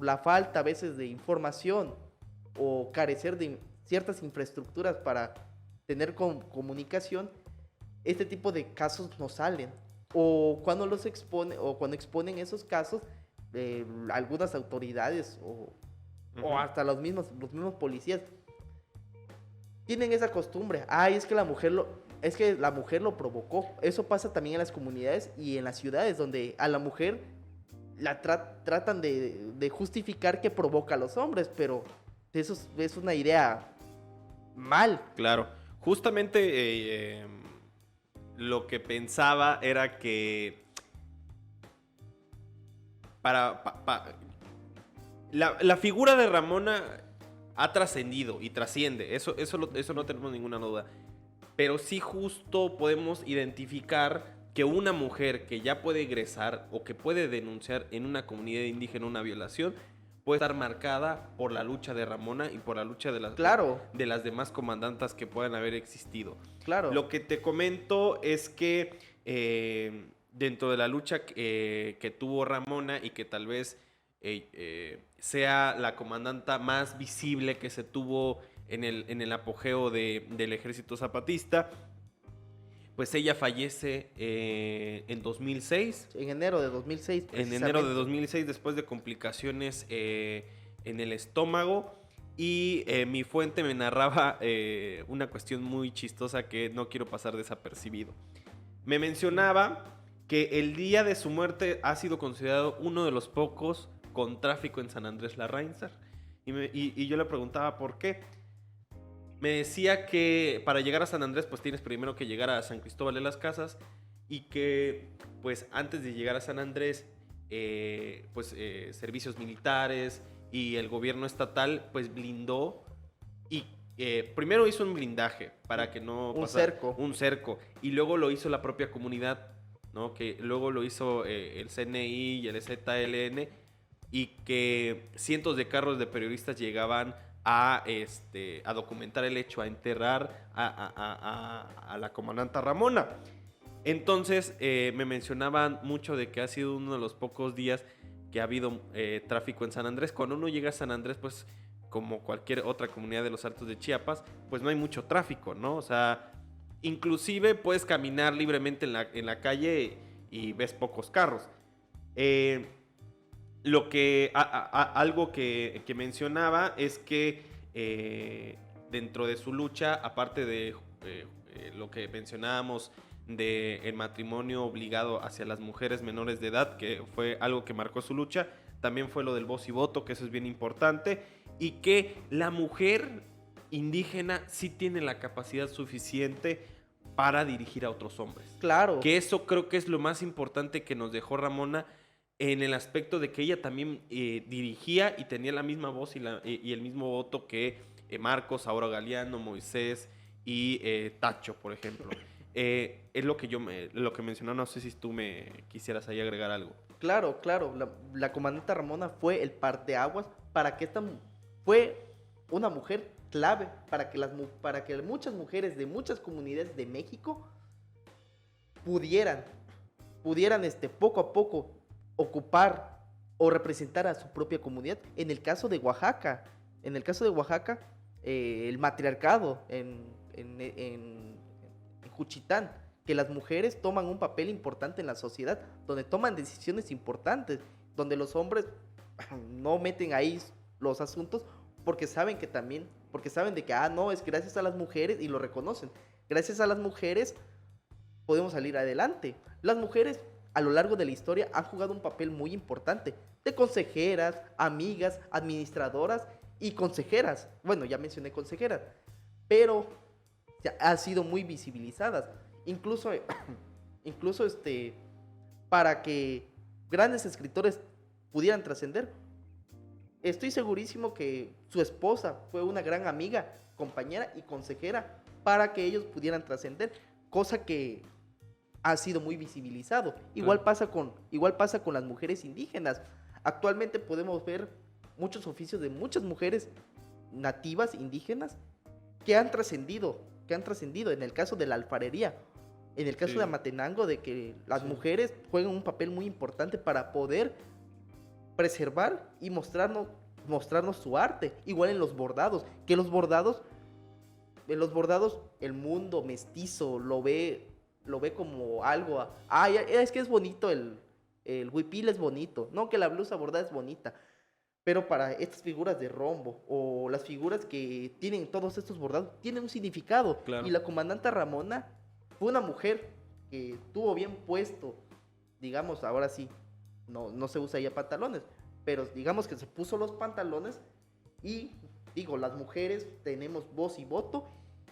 la falta a veces de información o carecer de ciertas infraestructuras para tener comunicación, este tipo de casos no salen. O cuando cuando exponen esos casos, algunas autoridades o hasta los mismos policías tienen esa costumbre. Es que la mujer lo provocó. Eso pasa también en las comunidades y en las ciudades, donde a la mujer la tratan de justificar que provoca a los hombres, pero eso es una idea mal. Claro. Justamente lo que pensaba era que la figura de Ramona ha trascendido y trasciende, eso no tenemos ninguna duda, pero sí justo podemos identificar que una mujer que ya puede egresar o que puede denunciar en una comunidad indígena una violación puede estar marcada por la lucha de Ramona y por la lucha de las demás comandantas que puedan haber existido. Claro. Lo que te comento es que dentro de la lucha que tuvo Ramona y que tal vez sea la comandanta más visible que se tuvo en el apogeo del ejército zapatista, pues ella fallece en 2006. En enero de 2006. En enero de 2006, después de complicaciones en el estómago. Y mi fuente me narraba una cuestión muy chistosa que no quiero pasar desapercibido. Me mencionaba que el día de su muerte ha sido considerado uno de los pocos con tráfico en San Andrés Larrainzar. Y yo le preguntaba por qué. Me decía que para llegar a San Andrés pues tienes primero que llegar a San Cristóbal de las Casas y que pues antes de llegar a San Andrés servicios militares y el gobierno estatal pues blindó y primero hizo un blindaje para que no pasara un cerco y luego lo hizo la propia comunidad, ¿no? Que luego lo hizo el CNI y el ZLN y que cientos de carros de periodistas llegaban a documentar el hecho, a enterrar a la comandanta Ramona. Entonces me mencionaban mucho de que ha sido uno de los pocos días que ha habido tráfico en San Andrés. Cuando uno llega a San Andrés, pues como cualquier otra comunidad de los Altos de Chiapas, pues no hay mucho tráfico, ¿no? O sea, inclusive puedes caminar libremente en la calle y ves pocos carros. Algo que mencionaba es que dentro de su lucha, aparte de lo que mencionábamos del matrimonio obligado hacia las mujeres menores de edad, que fue algo que marcó su lucha, también fue lo del voz y voto, que eso es bien importante, y que la mujer indígena sí tiene la capacidad suficiente para dirigir a otros hombres. Claro. Que eso creo que es lo más importante que nos dejó Ramona, en el aspecto de que ella también dirigía y tenía la misma voz y el mismo voto que Marcos, Aura Galeano, Moisés y Tacho, por ejemplo. Es lo que lo que mencionó, no sé si tú me quisieras ahí agregar algo. Claro, claro. La comandante Ramona fue el parteaguas para que fue una mujer clave para que muchas mujeres de muchas comunidades de México pudieran poco a poco ocupar o representar a su propia comunidad. En el caso de Oaxaca, el matriarcado en Juchitán, que las mujeres toman un papel importante en la sociedad, donde toman decisiones importantes, donde los hombres no meten ahí los asuntos porque saben de que, no, es gracias a las mujeres, y lo reconocen. Gracias a las mujeres podemos salir adelante. Las mujeres a lo largo de la historia han jugado un papel muy importante, de consejeras, amigas, administradoras y consejeras. Bueno, ya mencioné consejeras, pero han sido muy visibilizadas. Incluso para que grandes escritores pudieran trascender. Estoy segurísimo que su esposa fue una gran amiga, compañera y consejera para que ellos pudieran trascender, cosa que ha sido muy visibilizado. Igual pasa con las mujeres indígenas. Actualmente podemos ver muchos oficios de muchas mujeres nativas indígenas que han trascendido. En el caso de la alfarería, en el caso de Amatenango, de que las mujeres juegan un papel muy importante para poder preservar y mostrarnos su arte. Igual en los bordados, que los bordados el mundo mestizo lo ve como algo, es que es bonito el huipil, es bonito, no, que la blusa bordada es bonita, pero para estas figuras de rombo o las figuras que tienen todos estos bordados, tienen un significado. Claro. Y la comandante Ramona fue una mujer que tuvo bien puesto, digamos, ahora sí, no se usa ya pantalones, pero digamos que se puso los pantalones y, digo, las mujeres tenemos voz y voto,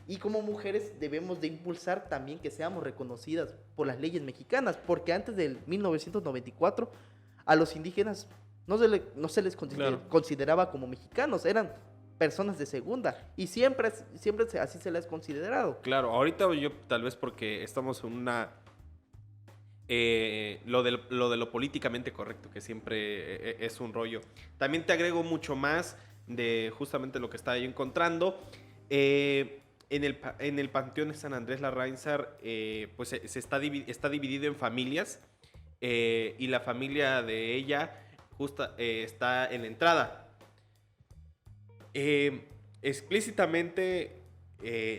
y como mujeres debemos de impulsar también que seamos reconocidas por las leyes mexicanas, porque antes del 1994 a los indígenas no se les consideraba como mexicanos, eran personas de segunda, y siempre así se les ha considerado. Claro, ahorita yo tal vez porque estamos en una... lo de lo políticamente correcto, que siempre es un rollo. También te agrego mucho más de justamente lo que estaba yo encontrando. En el Panteón de San Andrés Larraínzar, pues está dividido en familias, y la familia de ella está en la entrada. Explícitamente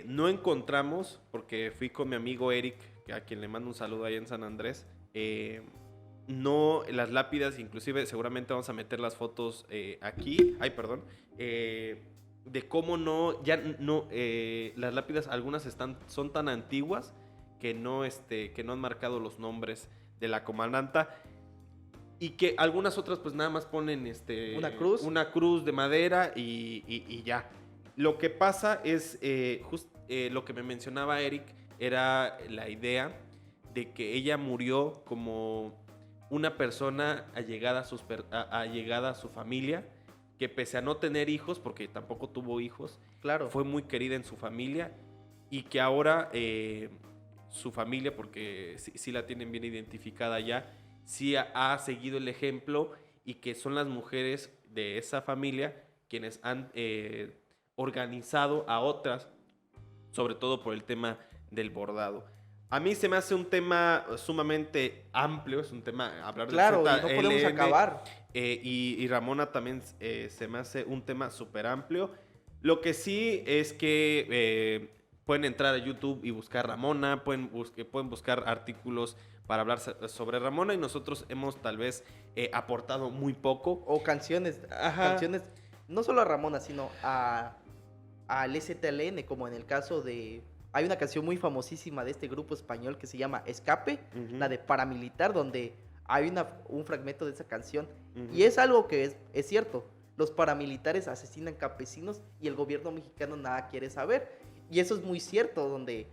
no encontramos, porque fui con mi amigo Eric, a quien le mando un saludo ahí en San Andrés, no las lápidas, inclusive seguramente vamos a meter las fotos aquí, de cómo las lápidas, algunas son tan antiguas que no han marcado los nombres de la comandanta, y que algunas otras pues nada más ponen una cruz de madera y ya. Lo que pasa es lo que me mencionaba Eric, era la idea de que ella murió como una persona allegada a su familia, que pese a no tener hijos, porque tampoco tuvo hijos, claro, fue muy querida en su familia, y que ahora su familia, porque sí la tienen bien identificada ya, sí ha seguido el ejemplo, y que son las mujeres de esa familia quienes han organizado a otras, sobre todo por el tema del bordado. A mí se me hace un tema sumamente amplio, es un tema, hablar de claro, y no podemos acabar. Y Ramona también se me hace un tema súper amplio. Lo que sí es que pueden entrar a YouTube y buscar Ramona, pueden buscar artículos para hablar sobre Ramona y nosotros hemos tal vez aportado muy poco. O canciones, Ajá. canciones, no solo a Ramona, sino al STLN, como en el caso de... Hay una canción muy famosísima de este grupo español que se llama Escape, Ujú. la de Paramilitar, donde hay un fragmento de esa canción. Ujú. Y es algo que es cierto. Los paramilitares asesinan campesinos y el gobierno mexicano nada quiere saber. Y eso es muy cierto, donde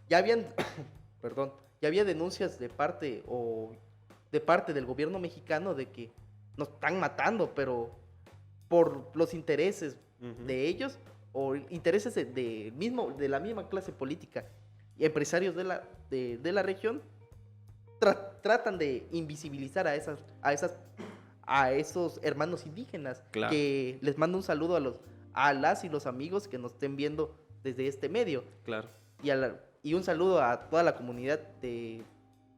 ya habían, perdón, ya había denuncias de parte del gobierno mexicano de que nos están matando, pero por los intereses Ujú. de ellos o intereses de la misma clase política y empresarios de la región tratan de invisibilizar a esos hermanos indígenas. Claro. Que les mando un saludo a las y los amigos que nos estén viendo desde este medio. Claro. Y un saludo a toda la comunidad de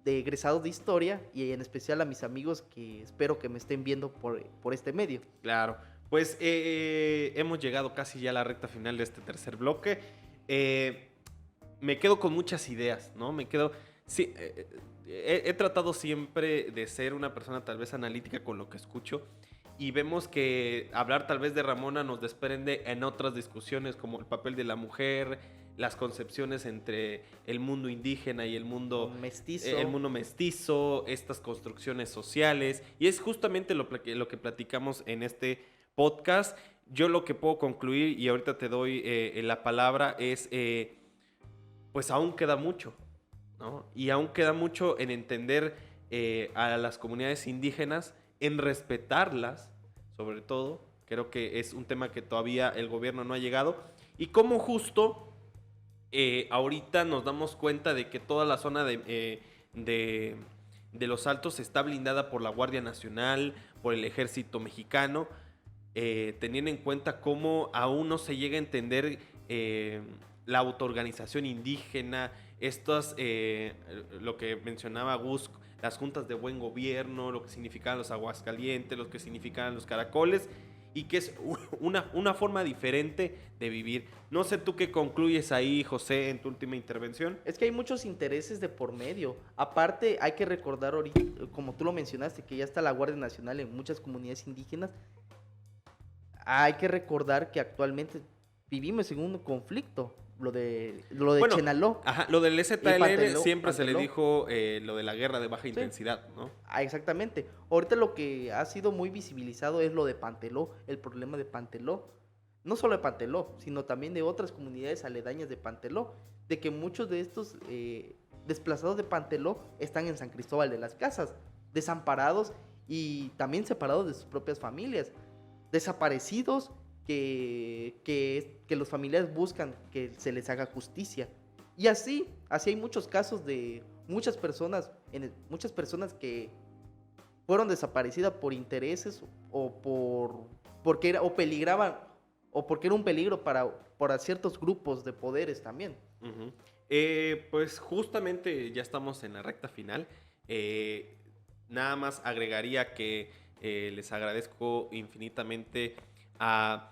egresados de historia y en especial a mis amigos que espero que me estén viendo por este medio. Claro. Pues hemos llegado casi ya a la recta final de este tercer bloque. Me quedo con muchas ideas, ¿no? Sí, he tratado siempre de ser una persona tal vez analítica con lo que escucho y vemos que hablar tal vez de Ramona nos desprende en otras discusiones como el papel de la mujer, las concepciones entre el mundo indígena y el mundo mestizo, estas construcciones sociales. Y es justamente lo que platicamos en este podcast. Yo lo que puedo concluir, y ahorita te doy la palabra, es pues aún queda mucho, ¿no? Y aún queda mucho en entender a las comunidades indígenas, en respetarlas, sobre todo. Creo que es un tema que todavía el gobierno no ha llegado. Y cómo justo ahorita nos damos cuenta de que toda la zona de Los Altos está blindada por la Guardia Nacional, por el Ejército Mexicano, teniendo en cuenta cómo aún no se llega a entender la autoorganización indígena, lo que mencionaba Gus, las juntas de buen gobierno, lo que significaban los Aguascalientes, lo que significaban los caracoles, y que es una forma diferente de vivir. No sé tú qué concluyes ahí, José, en tu última intervención. Es que hay muchos intereses de por medio. Aparte, hay que recordar ahorita, como tú lo mencionaste, que ya está la Guardia Nacional en muchas comunidades indígenas. Hay que recordar que actualmente vivimos en un conflicto. Lo de Bueno, Chenaló. Ajá, lo del STLN siempre se le Panteló. dijo lo de la guerra de baja intensidad, ¿no? Exactamente. Ahorita lo que ha sido muy visibilizado es lo de Panteló, el problema de Panteló. No solo de Panteló, sino también de otras comunidades aledañas de Panteló. De que muchos de estos desplazados de Panteló están en San Cristóbal de las Casas, desamparados y también separados de sus propias familias. Desaparecidos que los familiares buscan que se les haga justicia. Y así hay muchos casos de muchas personas que fueron desaparecidas por intereses o peligraban o porque era un peligro para ciertos grupos de poderes también. Uh-huh. Pues justamente ya estamos en la recta final. Nada más agregaría que les agradezco infinitamente a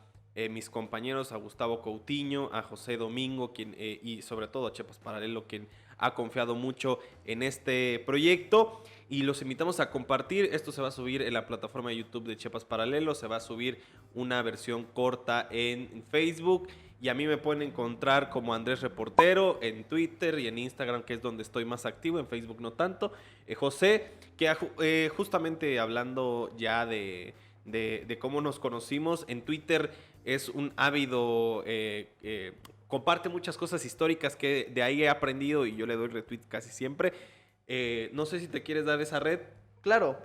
mis compañeros, a Gustavo Coutinho, a José Domingo, y sobre todo a Chiapas Paralelo, quien ha confiado mucho en este proyecto. Y los invitamos a compartir. Esto se va a subir en la plataforma de YouTube de Chiapas Paralelo. Se va a subir una versión corta en Facebook. Y a mí me pueden encontrar como Andrés Reportero en Twitter y en Instagram, que es donde estoy más activo. En Facebook no tanto. José, que justamente hablando ya de cómo nos conocimos, en Twitter es un ávido, comparte muchas cosas históricas que de ahí he aprendido y yo le doy retweet casi siempre. No sé si te quieres dar esa red. Claro,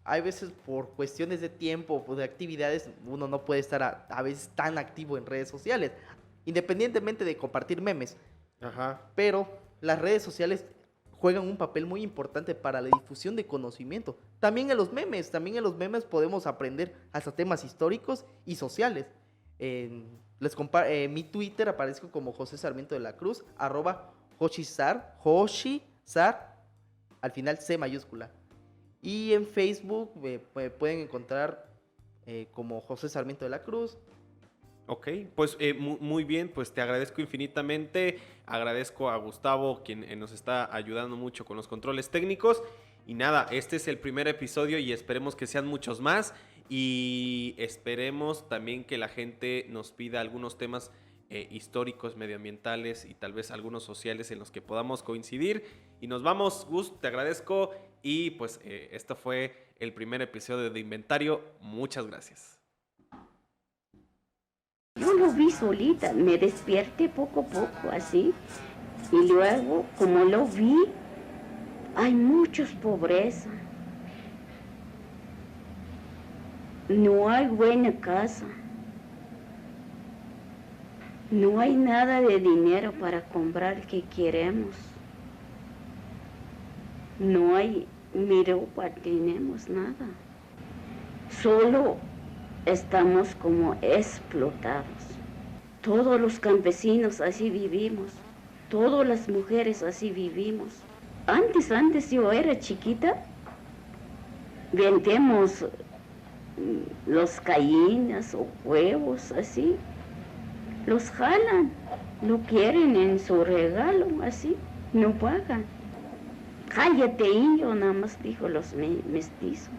hay veces por cuestiones de tiempo o de actividades uno no puede estar a veces tan activo en redes sociales, independientemente de compartir memes. Ajá. Pero las redes sociales juegan un papel muy importante para la difusión de conocimiento. También en los memes podemos aprender hasta temas históricos y sociales. Mi Twitter aparezco como José Sarmiento de la Cruz, @Hoshizar, al final C mayúscula. Y en Facebook me pueden encontrar como José Sarmiento de la Cruz. Ok, pues muy bien, pues te agradezco infinitamente, agradezco a Gustavo quien nos está ayudando mucho con los controles técnicos y nada, este es el primer episodio y esperemos que sean muchos más y esperemos también que la gente nos pida algunos temas históricos, medioambientales y tal vez algunos sociales en los que podamos coincidir y nos vamos, Gus, te agradezco y pues esto fue el primer episodio de Inventario, muchas gracias. Yo lo vi solita, me desperté poco a poco así, y luego, como lo vi, hay muchos pobreza. No hay buena casa. No hay nada de dinero para comprar que queremos. No hay ropa, tenemos nada. Solo estamos como explotados. Todos los campesinos así vivimos. Todas las mujeres así vivimos. Antes yo era chiquita, vendemos los gallinas o huevos así. Los jalan, lo quieren en su regalo así, no pagan. Cállate, indio, nada más dijo los mestizos.